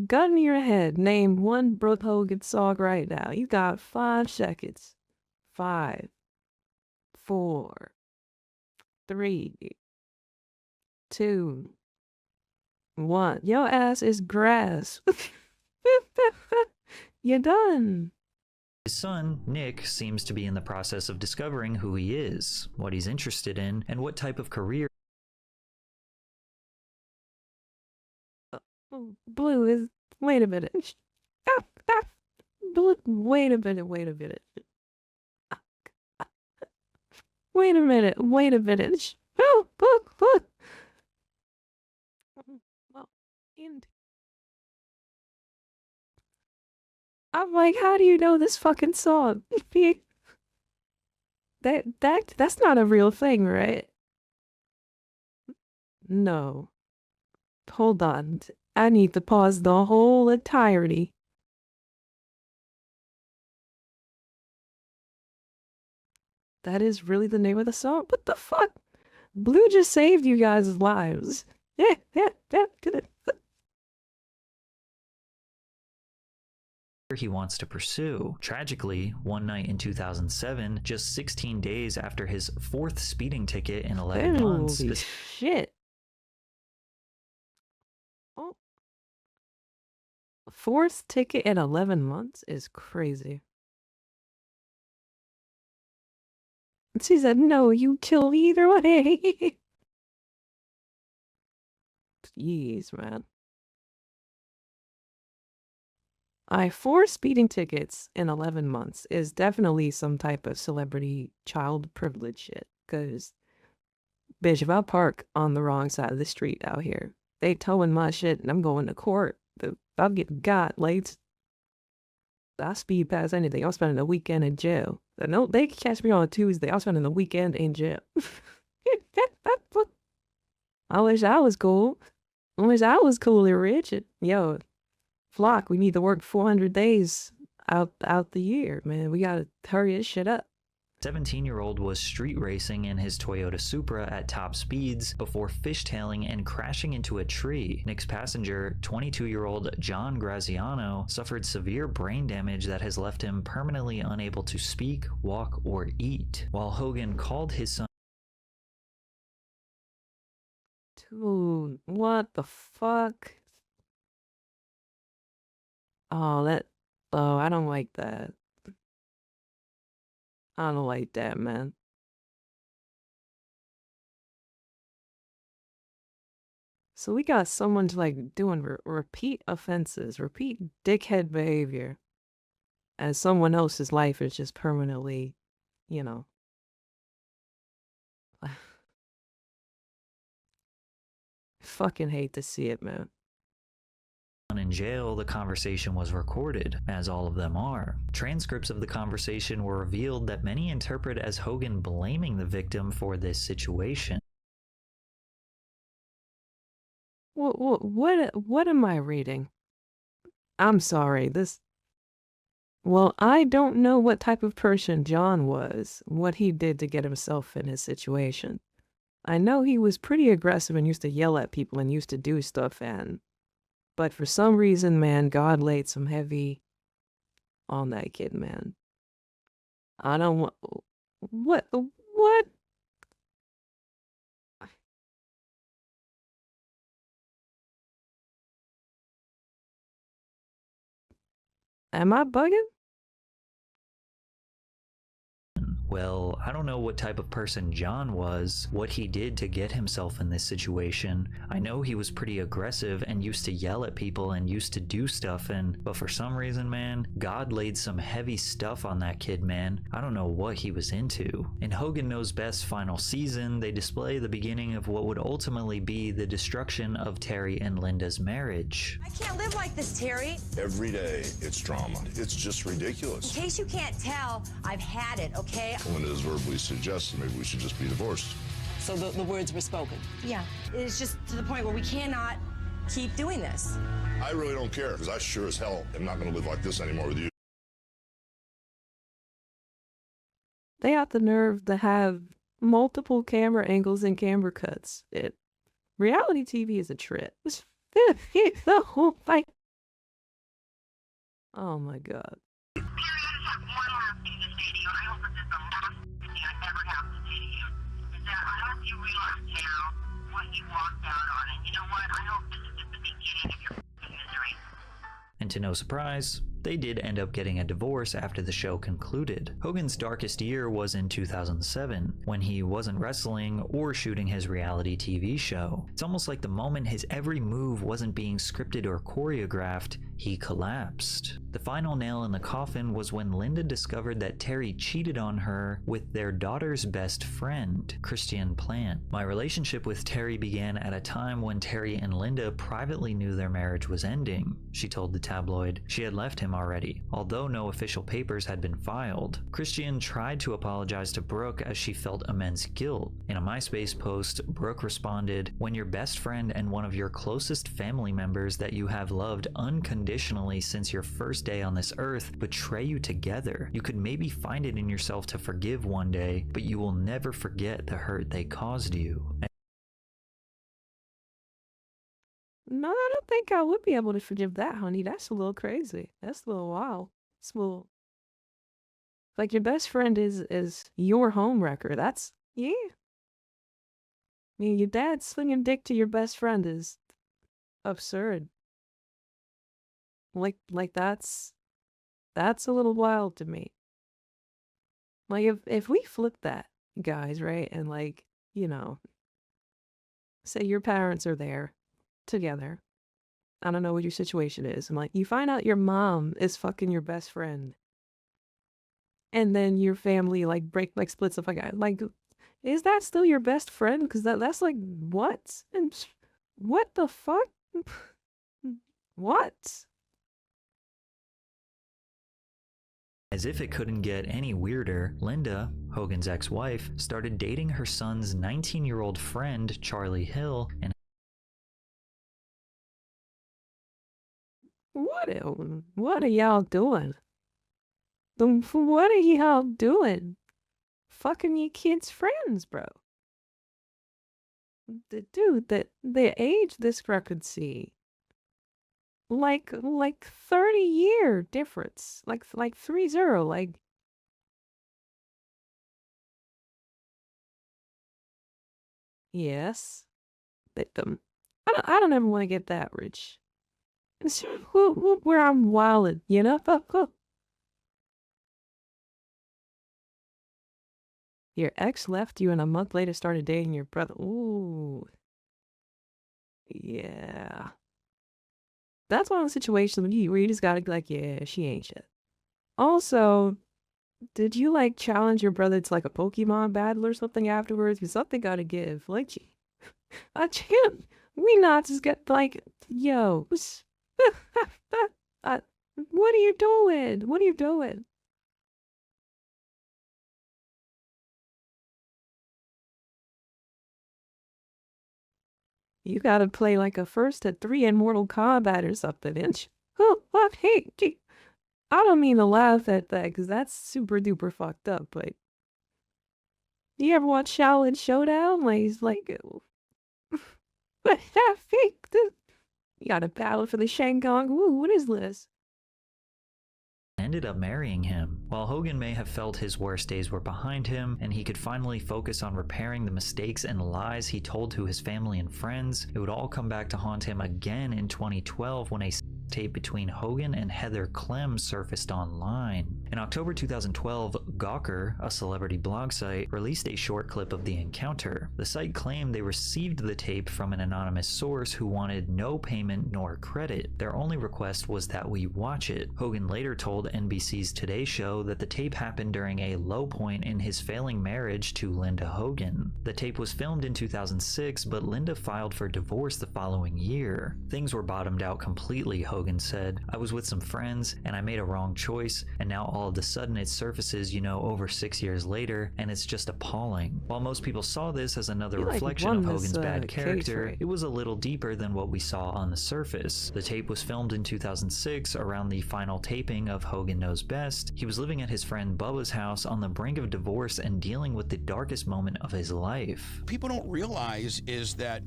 Gun to your head, name one Brooke Hogan song right now. You got 5 seconds. 5, 4, 3, 2, 1. Your ass is grass. You're done. His son, Nick, seems to be in the process of discovering who he is, what he's interested in, and what type of career. Blue is... Wait a minute. Blue, wait a minute. Wait a minute. Wait a minute. Look. Well, I'm like, how do you know this fucking song? That's not a real thing, right? No. Hold on. I need to pause the whole entirety. That is really the name of the song? What the fuck? Blue just saved you guys' lives. Yeah, good. He wants to pursue. Tragically, one night in 2007, just 16 days after his 4th speeding ticket in 11 months. Holy shit. Oh. 4th ticket in 11 months is crazy. She said, no, you kill either way. Jeez, man. 4 speeding tickets in 11 months is definitely some type of celebrity child privilege shit. Because, bitch, if I park on the wrong side of the street out here, they towing my shit and I'm going to court. I'll get got late. I speed past anything. I'm spending a weekend in jail. No, they can catch me on a Tuesday. I'm spending the weekend in jail. I wish I was cool. I wish I was cool and rich. Yo, Flock, we need to work 400 days out the year, man. We gotta hurry this shit up. 17-year-old was street racing in his Toyota Supra at top speeds before fishtailing and crashing into a tree. Nick's passenger, 22-year-old John Graziano, suffered severe brain damage that has left him permanently unable to speak, walk, or eat. While Hogan called his son... Dude, what the fuck? Oh, I don't like that. I don't like that, man. So we got someone like doing repeat offenses, repeat dickhead behavior, and someone else's life is just permanently, you know. Fucking hate to see it, man. In jail, the conversation was recorded, as all of them are. Transcripts of the conversation were revealed that many interpret as Hogan blaming the victim for this situation. What am I reading? I'm sorry, well, I don't know what type of person John was, what he did to get himself in his situation. I know he was pretty aggressive and used to yell at people and used to do stuff, and But for some reason, man, God laid some heavy on that kid, man. I don't want... What? What? Am I bugging? Well, I don't know what type of person John was, what he did to get himself in this situation. I know he was pretty aggressive and used to yell at people and used to do stuff, but for some reason, man, God laid some heavy stuff on that kid, man. I don't know what he was into. In Hogan Knows Best's final season, they display the beginning of what would ultimately be the destruction of Terry and Linda's marriage. I can't live like this, Terry. Every day, it's drama. It's just ridiculous. In case you can't tell, I've had it, okay? When it is verbally suggested, maybe we should just be divorced. So the words were spoken? Yeah. It's just to the point where we cannot keep doing this. I really don't care, because I sure as hell am not going to live like this anymore with you. They got the nerve to have multiple camera angles and camera cuts. Reality TV is a trip. The whole thing. Oh my God. And to no surprise, they did end up getting a divorce after the show concluded. Hogan's darkest year was in 2007, when he wasn't wrestling or shooting his reality TV show. It's almost like the moment his every move wasn't being scripted or choreographed, he collapsed. The final nail in the coffin was when Linda discovered that Terry cheated on her with their daughter's best friend, Christian Plant. My relationship with Terry began at a time when Terry and Linda privately knew their marriage was ending, she told the tabloid. She had left him already, although no official papers had been filed. Christian tried to apologize to Brooke as she felt immense guilt. In a MySpace post, Brooke responded, "When your best friend and one of your closest family members that you have loved unconditionally since your first day on this earth betray you together, you could maybe find it in yourself to forgive one day, but you will never forget the hurt they caused you." No, I don't think I would be able to forgive that, honey. That's a little crazy. That's a little wild. It's a little... Like, your best friend is your home wrecker. That's... Yeah. I mean, your dad slinging dick to your best friend is absurd. Like that's a little wild to me. Like, if we flip that, guys, right? And, like, you know, say your parents are there together. I don't know what your situation is. I'm like, you find out your mom is fucking your best friend. And then your family, like, splits up. Like, is that still your best friend? Because that's like, what? And what the fuck? What? As if it couldn't get any weirder, Linda, Hogan's ex-wife, started dating her son's 19-year-old friend, Charlie Hill, and What are y'all doing? What are y'all doing? Fucking your kids' friends, bro. Dude, the age discrepancy. Like 30-year difference. Like 30, like... Yes. Victim. I don't ever want to get that rich. It's where I'm wildin', you know? Your ex left you and a month later started dating your brother. Ooh. Yeah. That's one of the situations where you just gotta be like, yeah, she ain't shit. Also, did you like challenge your brother to like a Pokemon battle or something afterwards? Because something gotta give. Like, I can't. We not just get like, yo. What are you doing? What are you doing? You gotta play like a 1st to 3 in Mortal Kombat or something, didn't you? Oh, what? Hey, gee. I don't mean to laugh at that because that's super duper fucked up, but you ever watch Shaolin Showdown? Like, he's like, but that fake. You got a battle for the Shangong. Woo, what is this? Ended up marrying him. While Hogan may have felt his worst days were behind him and he could finally focus on repairing the mistakes and lies he told to his family and friends, it would all come back to haunt him again in 2012 when a tape between Hogan and Heather Clem surfaced online. In October 2012, Gawker, a celebrity blog site, released a short clip of the encounter. The site claimed they received the tape from an anonymous source who wanted no payment nor credit. Their only request was that we watch it. Hogan later told NBC's Today Show that the tape happened during a low point in his failing marriage to Linda Hogan. The tape was filmed in 2006, but Linda filed for divorce the following year. Things were bottomed out completely, Hogan said. I was with some friends, and I made a wrong choice, and now all of a sudden it surfaces, you know, over 6 years later, and it's just appalling. While most people saw this as another reflection of Hogan's bad character, it was a little deeper than what we saw on the surface. The tape was filmed in 2006, around the final taping of Hogan Knows Best. He was living at his friend Bubba's house on the brink of divorce and dealing with the darkest moment of his life. People don't realize is that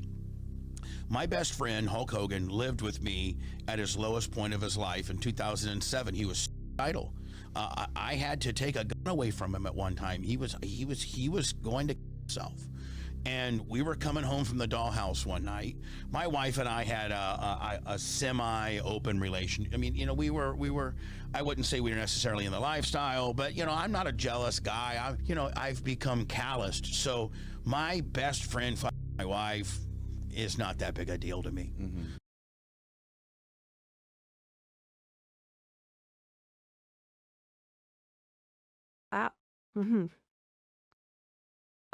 my best friend, Hulk Hogan, lived with me at his lowest point of his life in 2007. He was suicidal. I had to take a gun away from him at one time. He was going to kill himself. And we were coming home from the dollhouse one night. My wife and I had a semi-open relation. I mean, you know, we were. I wouldn't say we were necessarily in the lifestyle, but you know, I'm not a jealous guy. I've become calloused. So my best friend, my wife, is not that big a deal to me. Mm-hmm.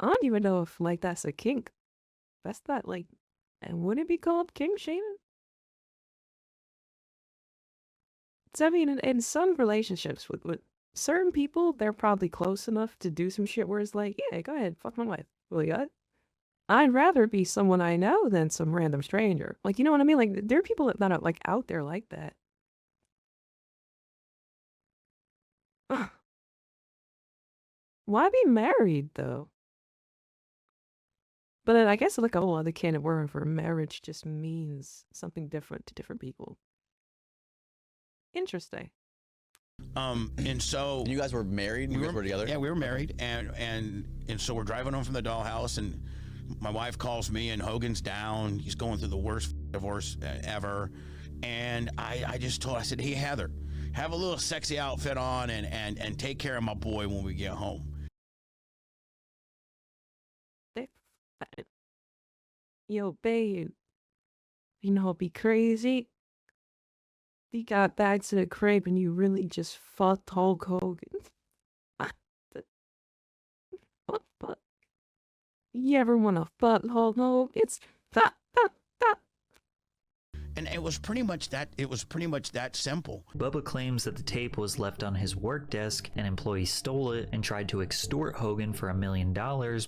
I don't even know if like that's a kink. That's not like, and would it be called kink shaming? So, I mean, in some relationships with certain people, they're probably close enough to do some shit where it's like, yeah, go ahead, fuck my wife. Well, yeah. I'd rather be someone I know than some random stranger. Like, you know what I mean? Like, there are people that are like out there like that. Ugh. Why be married though? But then I guess like a whole other can of worms for marriage just means something different to different people. Interesting. And so you guys were married? You guys were together? Yeah, we were married, and so we're driving home from the dollhouse, and my wife calls me, and Hogan's down. He's going through the worst divorce ever, and I just told her, I said, hey Heather, have a little sexy outfit on and take care of my boy when we get home. Yo, babe, you know it'd be crazy? You got back to the crib and you really just fucked Hulk Hogan. But you ever wanna fuck Hulk Hogan? It's that. And it was pretty much that. It was pretty much that simple. Bubba claims that the tape was left on his work desk, an employee stole it and tried to extort Hogan for $1 million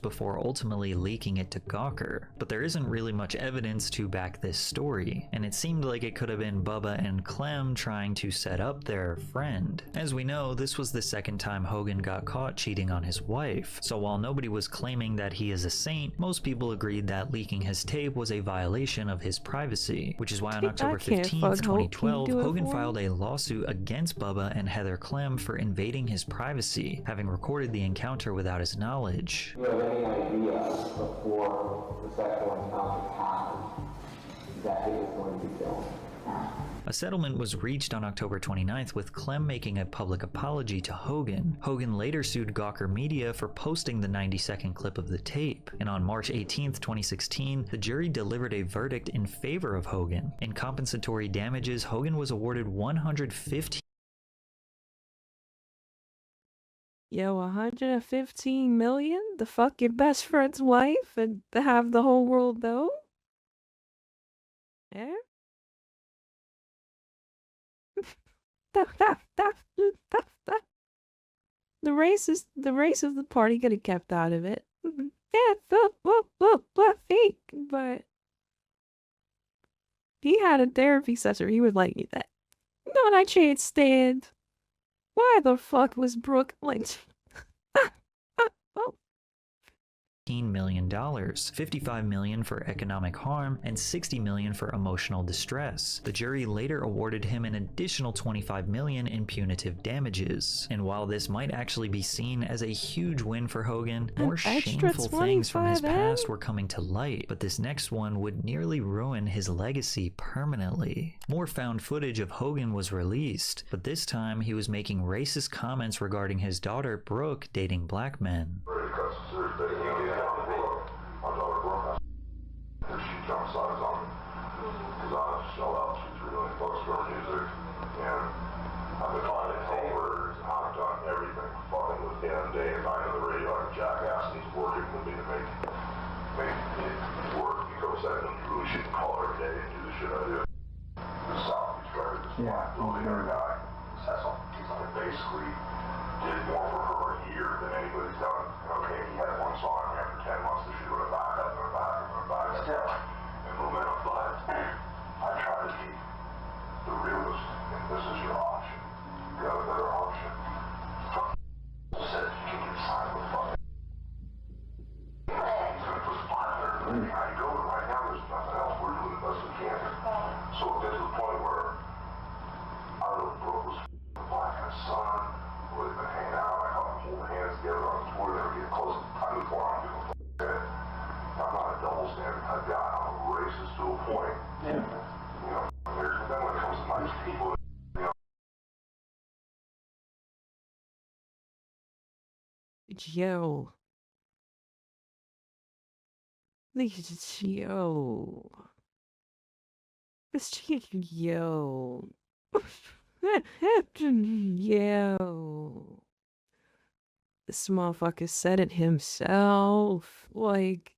before ultimately leaking it to Gawker. But there isn't really much evidence to back this story, and it seemed like it could have been Bubba and Clem trying to set up their friend. As we know, this was the second time Hogan got caught cheating on his wife, so while nobody was claiming that he is a saint, most people agreed that leaking his tape was a violation of his privacy, which is why on October 15th, 2012, Hogan filed a lawsuit against Bubba and Heather Clem for invading his privacy, having recorded the encounter without his knowledge. Do you have any idea before the sexual encounter happened that it was going to be filmed? A settlement was reached on October 29th with Clem making a public apology to Hogan. Hogan later sued Gawker Media for posting the 90-second clip of the tape. And on March 18th, 2016, the jury delivered a verdict in favor of Hogan. In compensatory damages, Hogan was awarded $115 million to fuck your best friend's wife and to have the whole world know? Yeah? The race of the party could have kept out of it. Yeah, but he had a therapy session. He was like, "That, no, I can't stand. Why the fuck was Brooke like?" million, $55 million for economic harm, and $60 million for emotional distress. The jury later awarded him an additional $25 million in punitive damages. And while this might actually be seen as a huge win for Hogan, more shameful things from his past were coming to light, but this next one would nearly ruin his legacy permanently. More found footage of Hogan was released, but this time he was making racist comments regarding his daughter Brooke dating black men. Basically did more for her a year than anybody's done. Okay, he had one song after 10 months that she would have back up and back and back still and momentum, but I try to be the realist, and this is your option. You got a better option. Said you can get signed with fucking. He's gonna put spot there. I go, and right now there's nothing else. We're doing the best we can. So it gets to the point where I don't know, Brooke was black and his son would have been hanging out. I caught them holding hands together on tour. They were getting close. I knew before I'm giving a shit. I'm not a double standard type guy. I'm a racist to a point. Yeah. You know, then when it comes to nice people, you know. Yo. Yo. Yo. Yo. This motherfucker said it himself. Like,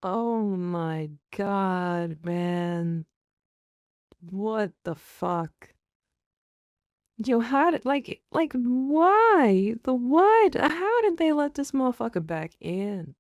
oh my god, man. What the fuck? Yo, how did, like, why? The what? How did they let this motherfucker back in?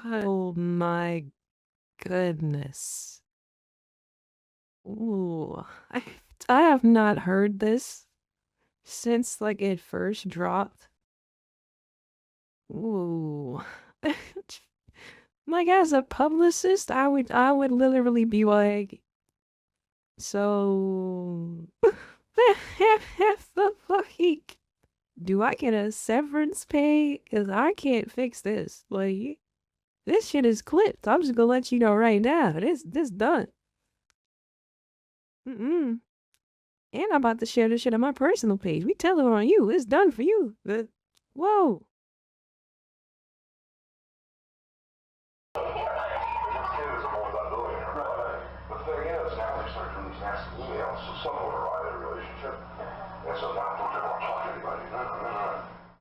Oh my goodness. Ooh, I have not heard this since like it first dropped. Ooh. Like as a publicist, I would literally be like, so the fucking, do I get a severance pay? Cause I can't fix this. Like, this shit is clipped. I'm just gonna let you know right now. This done. And I'm about to share this shit on my personal page. We tell it on you. It's done for you. Whoa.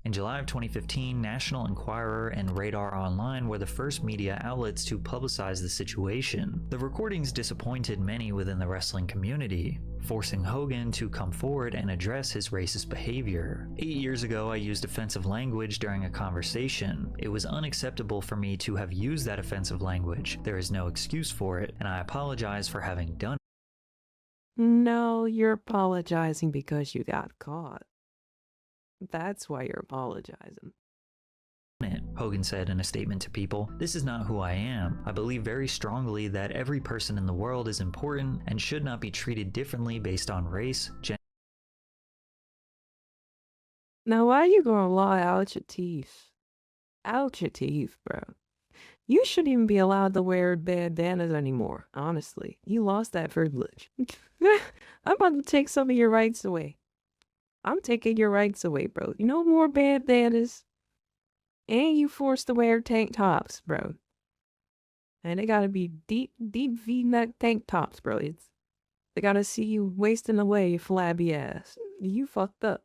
In July of 2015, National Enquirer and Radar Online were the first media outlets to publicize the situation. The recordings disappointed many within the wrestling community, forcing Hogan to come forward and address his racist behavior. 8 years ago, I used offensive language during a conversation. It was unacceptable for me to have used that offensive language. There is no excuse for it, and I apologize for having done it. No, you're apologizing because you got caught. That's why you're apologizing. Hogan said in a statement to People, "This is not who I am. I believe very strongly that every person in the world is important and should not be treated differently based on race, gender." Now why you gonna lie out your teeth? Out your teeth, bro. You shouldn't even be allowed to wear bandanas anymore, honestly. You lost that privilege. I'm about to take some of your rights away. I'm taking your rights away, bro. No more bandanas. And you forced to wear tank tops, bro. And they gotta be deep V-neck tank tops, bro. They gotta see you wasting away your flabby ass. You fucked up.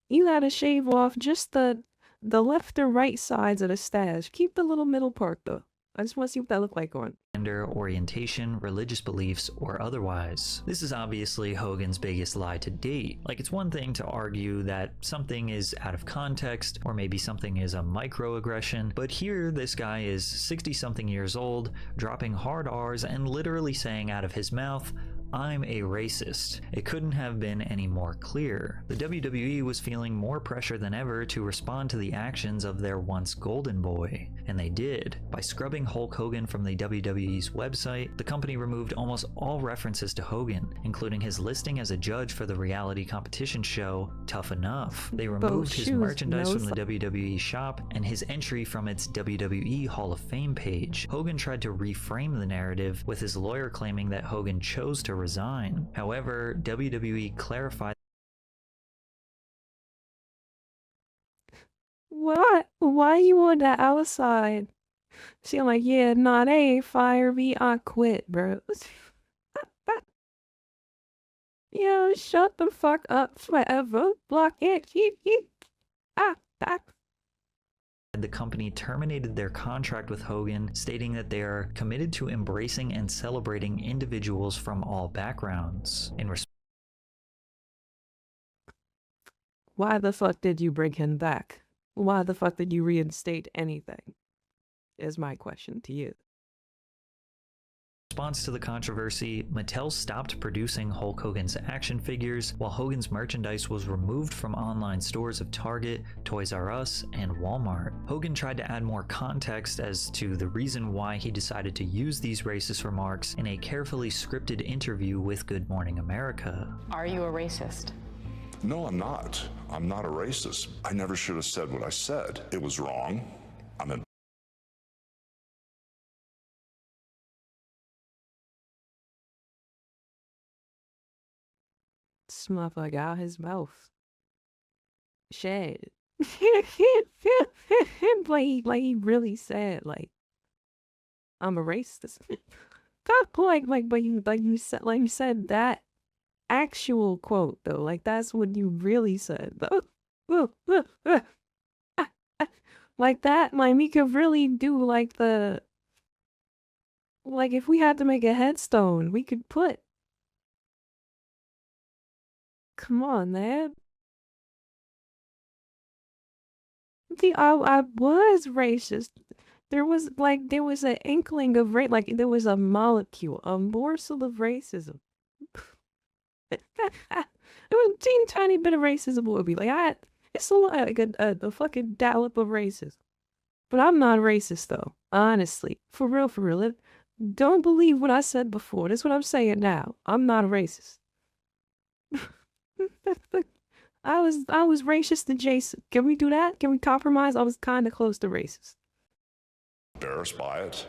You gotta shave off just the left or right sides of the stash. Keep the little middle part, though. I just want to see what that looked like on. Gender, orientation, religious beliefs, or otherwise. This is obviously Hogan's biggest lie to date. Like, it's one thing to argue that something is out of context, or maybe something is a microaggression, but here this guy is 60-something years old, dropping hard R's and literally saying out of his mouth, "I'm a racist." It couldn't have been any more clear. The WWE was feeling more pressure than ever to respond to the actions of their once golden boy, and they did. By scrubbing Hulk Hogan from the WWE's website, the company removed almost all references to Hogan, including his listing as a judge for the reality competition show Tough Enough. They removed his merchandise from the WWE shop and his entry from its WWE Hall of Fame page. Hogan tried to reframe the narrative, with his lawyer claiming that Hogan chose to resign. However, WWE clarified. What? Why you on the outside? See, I'm like, yeah, nah, they ain't fire me. I quit, bro. Yo, shut the fuck up forever. Block it. The company terminated their contract with Hogan, stating that they are committed to embracing and celebrating individuals from all backgrounds. Why the fuck did you bring him back? Why the fuck did you reinstate anything? Is my question to you. In response to the controversy, Mattel stopped producing Hulk Hogan's action figures, while Hogan's merchandise was removed from online stores of Target, Toys R Us, and Walmart. Hogan tried to add more context as to the reason why he decided to use these racist remarks in a carefully scripted interview with Good Morning America. Are you a racist? No, I'm not. I'm not a racist. I never should have said what I said. It was wrong. I'm This motherfucker out his mouth. Shit. like he really said, like, I'm a racist. But you said that actual quote though. Like, that's what you really said though. Like that, like we could really do like if we had to make a headstone, we could put. Come on, man. See, I was racist. There was an inkling of race, like there was a molecule, a morsel of racism. It was a teeny tiny bit of racism would be like it's like a fucking dollop of racism. But I'm not racist though, honestly. For real. Don't believe what I said before. That's what I'm saying now. I'm not a racist. I was racist adjacent. Can we do that? Can we compromise? I was kind of close to racist. Embarrassed by it,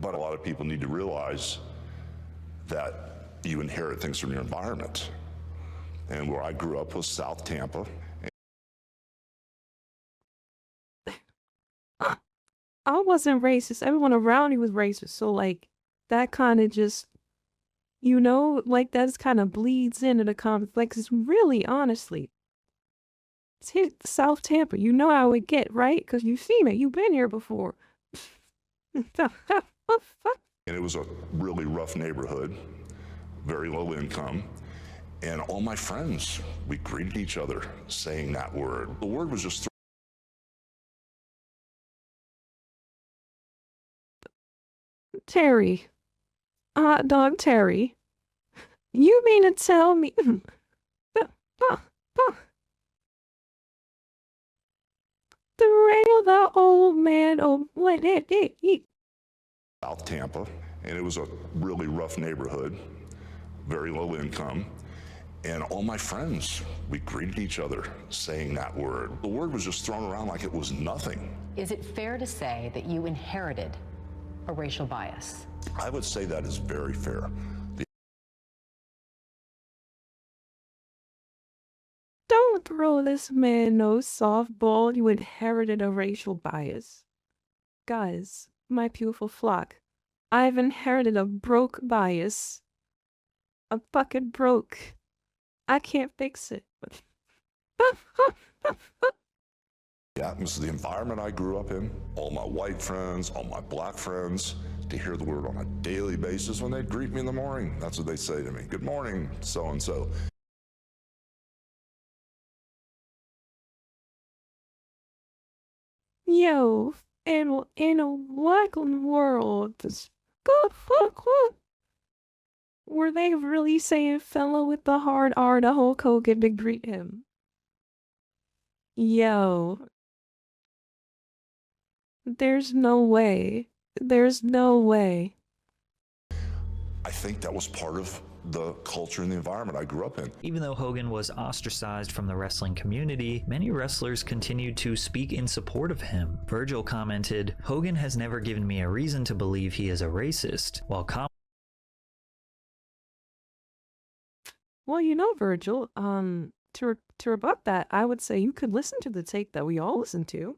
but a lot of people need to realize that you inherit things from your environment. And where I grew up was South Tampa. I wasn't racist. Everyone around me was racist. So like that kind of just, you know, like that kind of bleeds into the conflict. It's really, honestly, it's hit South Tampa. You know how it get, right? Because you've seen it. You've been here before. And it was a really rough neighborhood, very low income. And all my friends, we greeted each other saying that word. The word was just Terry. Hot dog Terry. You mean to tell me the rail the old man what it South Tampa, and it was a really rough neighborhood, very low income. And all my friends, we greeted each other saying that word. The word was just thrown around like it was nothing. Is it fair to say that you inherited a racial bias? I would say that is very fair. Don't throw this man no softball. You inherited a racial bias. Guys, my beautiful flock, I've inherited a broke bias. I'm fucking broke. I can't fix it. The atmosphere, the environment I grew up in, all my white friends, all my black friends, to hear the word on a daily basis when they'd greet me in the morning. That's what they say to me. Good morning, so-and-so. Yo, in a black world, were they really saying fella with the hard R to Hulk Hogan to greet him? Yo. There's no way. There's no way. I think that was part of the culture and the environment I grew up in. Even though Hogan was ostracized from the wrestling community, many wrestlers continued to speak in support of him. Virgil commented, "Hogan has never given me a reason to believe he is a racist," while well, you know, Virgil, to rebut that, I would say you could listen to the tape that we all listened to.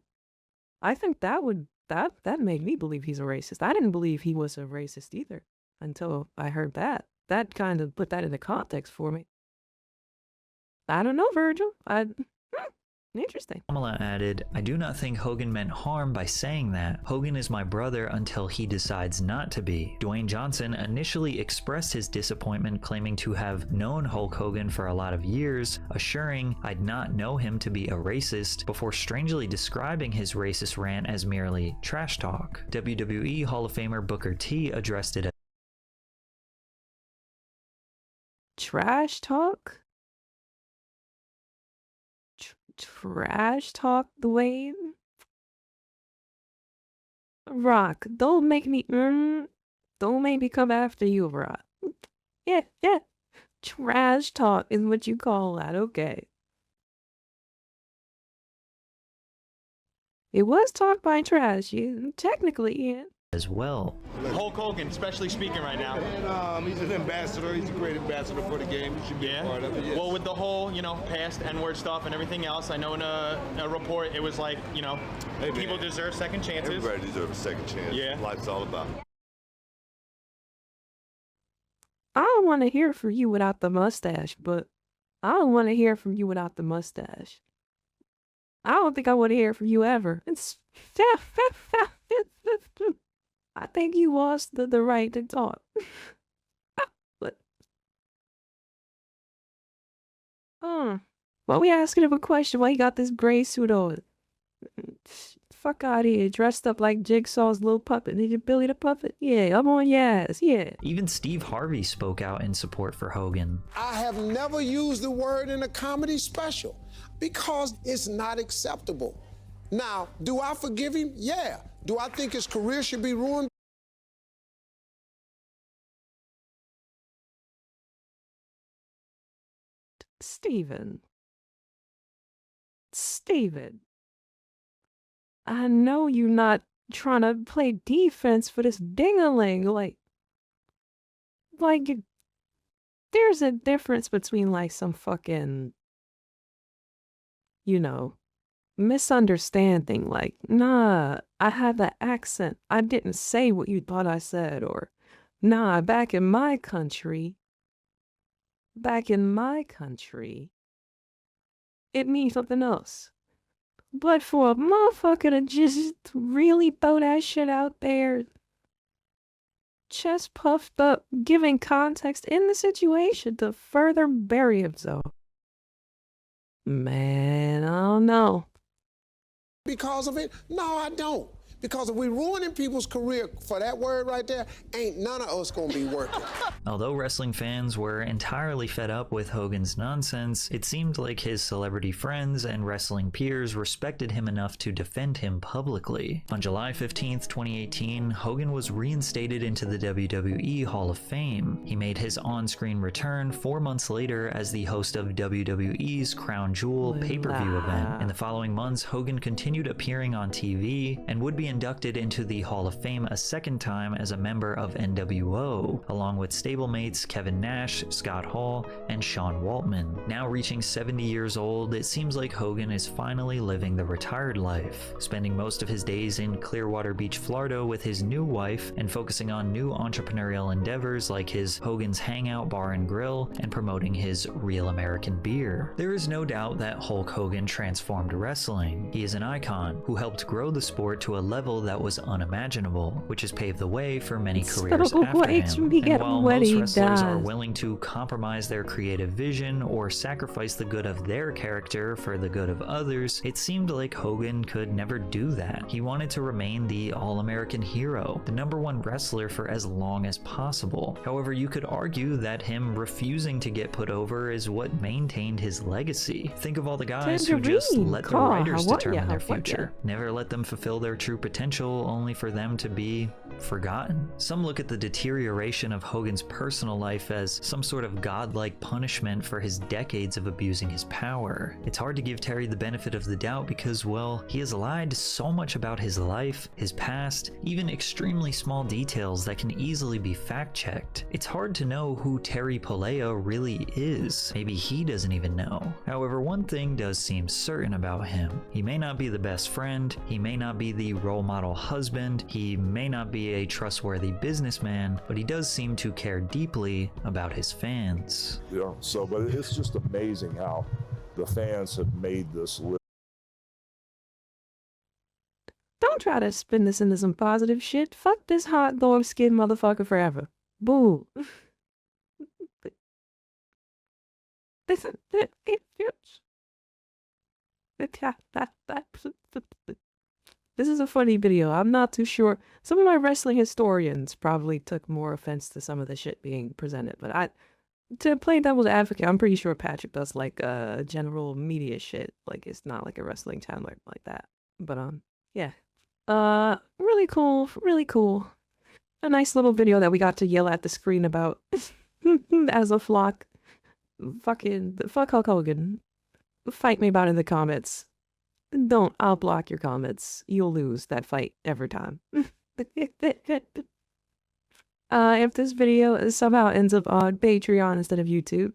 I think that made me believe he's a racist. I didn't believe he was a racist either until I heard that. That kind of put that into context for me. I don't know, Virgil. Interesting. Kamala added, "I do not think Hogan meant harm by saying that. Hogan is my brother until he decides not to be." Dwayne Johnson initially expressed his disappointment, claiming to have known Hulk Hogan for a lot of years, assuring, "I'd not know him to be a racist," before strangely describing his racist rant as merely trash talk. WWE Hall of Famer Booker T addressed it as trash talk? Trash talk, Dwayne? Rock, don't make me come after you, Rock. Yeah. Trash talk is what you call that, okay. It was talk by trash, technically, yeah. As well. Hulk Hogan, especially speaking right now. And, he's an ambassador. He's a great ambassador for the game. He should be a part of it. Yes. Well, with the whole, past N-word stuff and everything else, I know in a report it was like, hey, people deserve second chances. Everybody deserves a second chance. Yeah. Life's all about. I don't want to hear from you without the mustache, but I don't want to hear from you without the mustache. I don't think I want to hear from you ever. I think you lost the right to talk. But why we asking him a question? Why he got this gray suit on? Fuck out of here, dressed up like Jigsaw's little puppet. Did you Billy the Puppet? Yeah, I'm on your ass, yeah. Even Steve Harvey spoke out in support for Hogan. I have never used the word in a comedy special because it's not acceptable. Now, do I forgive him? Yeah. Do I think his career should be ruined? Steven, I know you're not trying to play defense for this ding-a-ling, like, there's a difference between, like, some fucking, misunderstanding, like, nah, I had the accent, I didn't say what you thought I said, or, nah, back in my country, it means something else. But for a motherfucker to just really throw that shit out there, chest puffed up, giving context in the situation to further bury himself. Man, I don't know. Because of it? No, I don't. Because if we're ruining people's career for that word right there, ain't none of us gonna be working. Although wrestling fans were entirely fed up with Hogan's nonsense, it seemed like his celebrity friends and wrestling peers respected him enough to defend him publicly. On July 15th, 2018, Hogan was reinstated into the WWE Hall of Fame. He made his on-screen return 4 months later as the host of WWE's Crown Jewel pay-per-view event. In the following months, Hogan continued appearing on TV and would be inducted into the Hall of Fame a second time as a member of NWO, along with stablemates Kevin Nash, Scott Hall, and Sean Waltman. Now reaching 70 years old, it seems like Hogan is finally living the retired life, spending most of his days in Clearwater Beach, Florida with his new wife and focusing on new entrepreneurial endeavors like his Hogan's Hangout Bar and Grill and promoting his Real American Beer. There is no doubt that Hulk Hogan transformed wrestling. He is an icon who helped grow the sport to a level that was unimaginable, which has paved the way for many careers after him. And while most wrestlers are willing to compromise their creative vision or sacrifice the good of their character for the good of others, it seemed like Hogan could never do that. He wanted to remain the all-American hero, the #1 wrestler for as long as possible. However, you could argue that him refusing to get put over is what maintained his legacy. Think of all the guys who just let the writers determine their future, never let them fulfill their true potential, only for them to be forgotten. Some look at the deterioration of Hogan's personal life as some sort of godlike punishment for his decades of abusing his power. It's hard to give Terry the benefit of the doubt because, well, he has lied so much about his life, his past, even extremely small details that can easily be fact-checked. It's hard to know who Terry Bollea really is. Maybe he doesn't even know. However, one thing does seem certain about him. He may not be the best friend, he may not be the role model husband, he may not be a trustworthy businessman, but he does seem to care deeply about his fans. Yeah, but it's just amazing how the fans have made this list. Don't try to spin this into some positive shit. Fuck this hot dog skin motherfucker forever. Boo. Listen, this is a funny video. I'm not too sure. Some of my wrestling historians probably took more offense to some of the shit being presented, but to play devil's advocate, I'm pretty sure Patrick does like general media shit. Like it's not like a wrestling channel like that. But yeah. Really cool, really cool. A nice little video that we got to yell at the screen about as a flock. Fuck Hulk Hogan. Fight me about it in the comments. Don't, I'll block your comments. You'll lose that fight every time. If this video somehow ends up on Patreon instead of YouTube,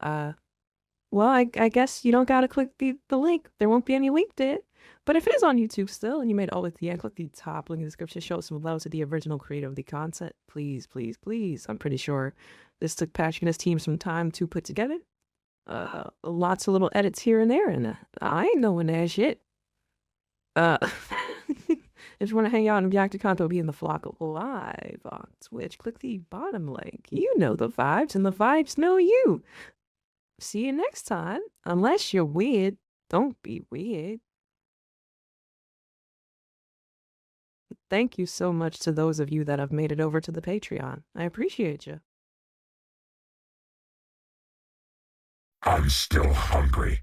well, I guess you don't gotta click the link. There won't be any link to it. But if it is on YouTube still, and you made it all the way to the end, click the top link in the description, show some love to the original creator of the content. Please, please, please. I'm pretty sure this took Patrick and his team some time to put together. Lots of little edits here and there, and I ain't knowing that shit. If you want to hang out and react to content, be in the flock live on Twitch. Click the bottom link. You know the vibes, and the vibes know you. See you next time. Unless you're weird, don't be weird. Thank you so much to those of you that have made it over to the Patreon. I appreciate you. I'm still hungry.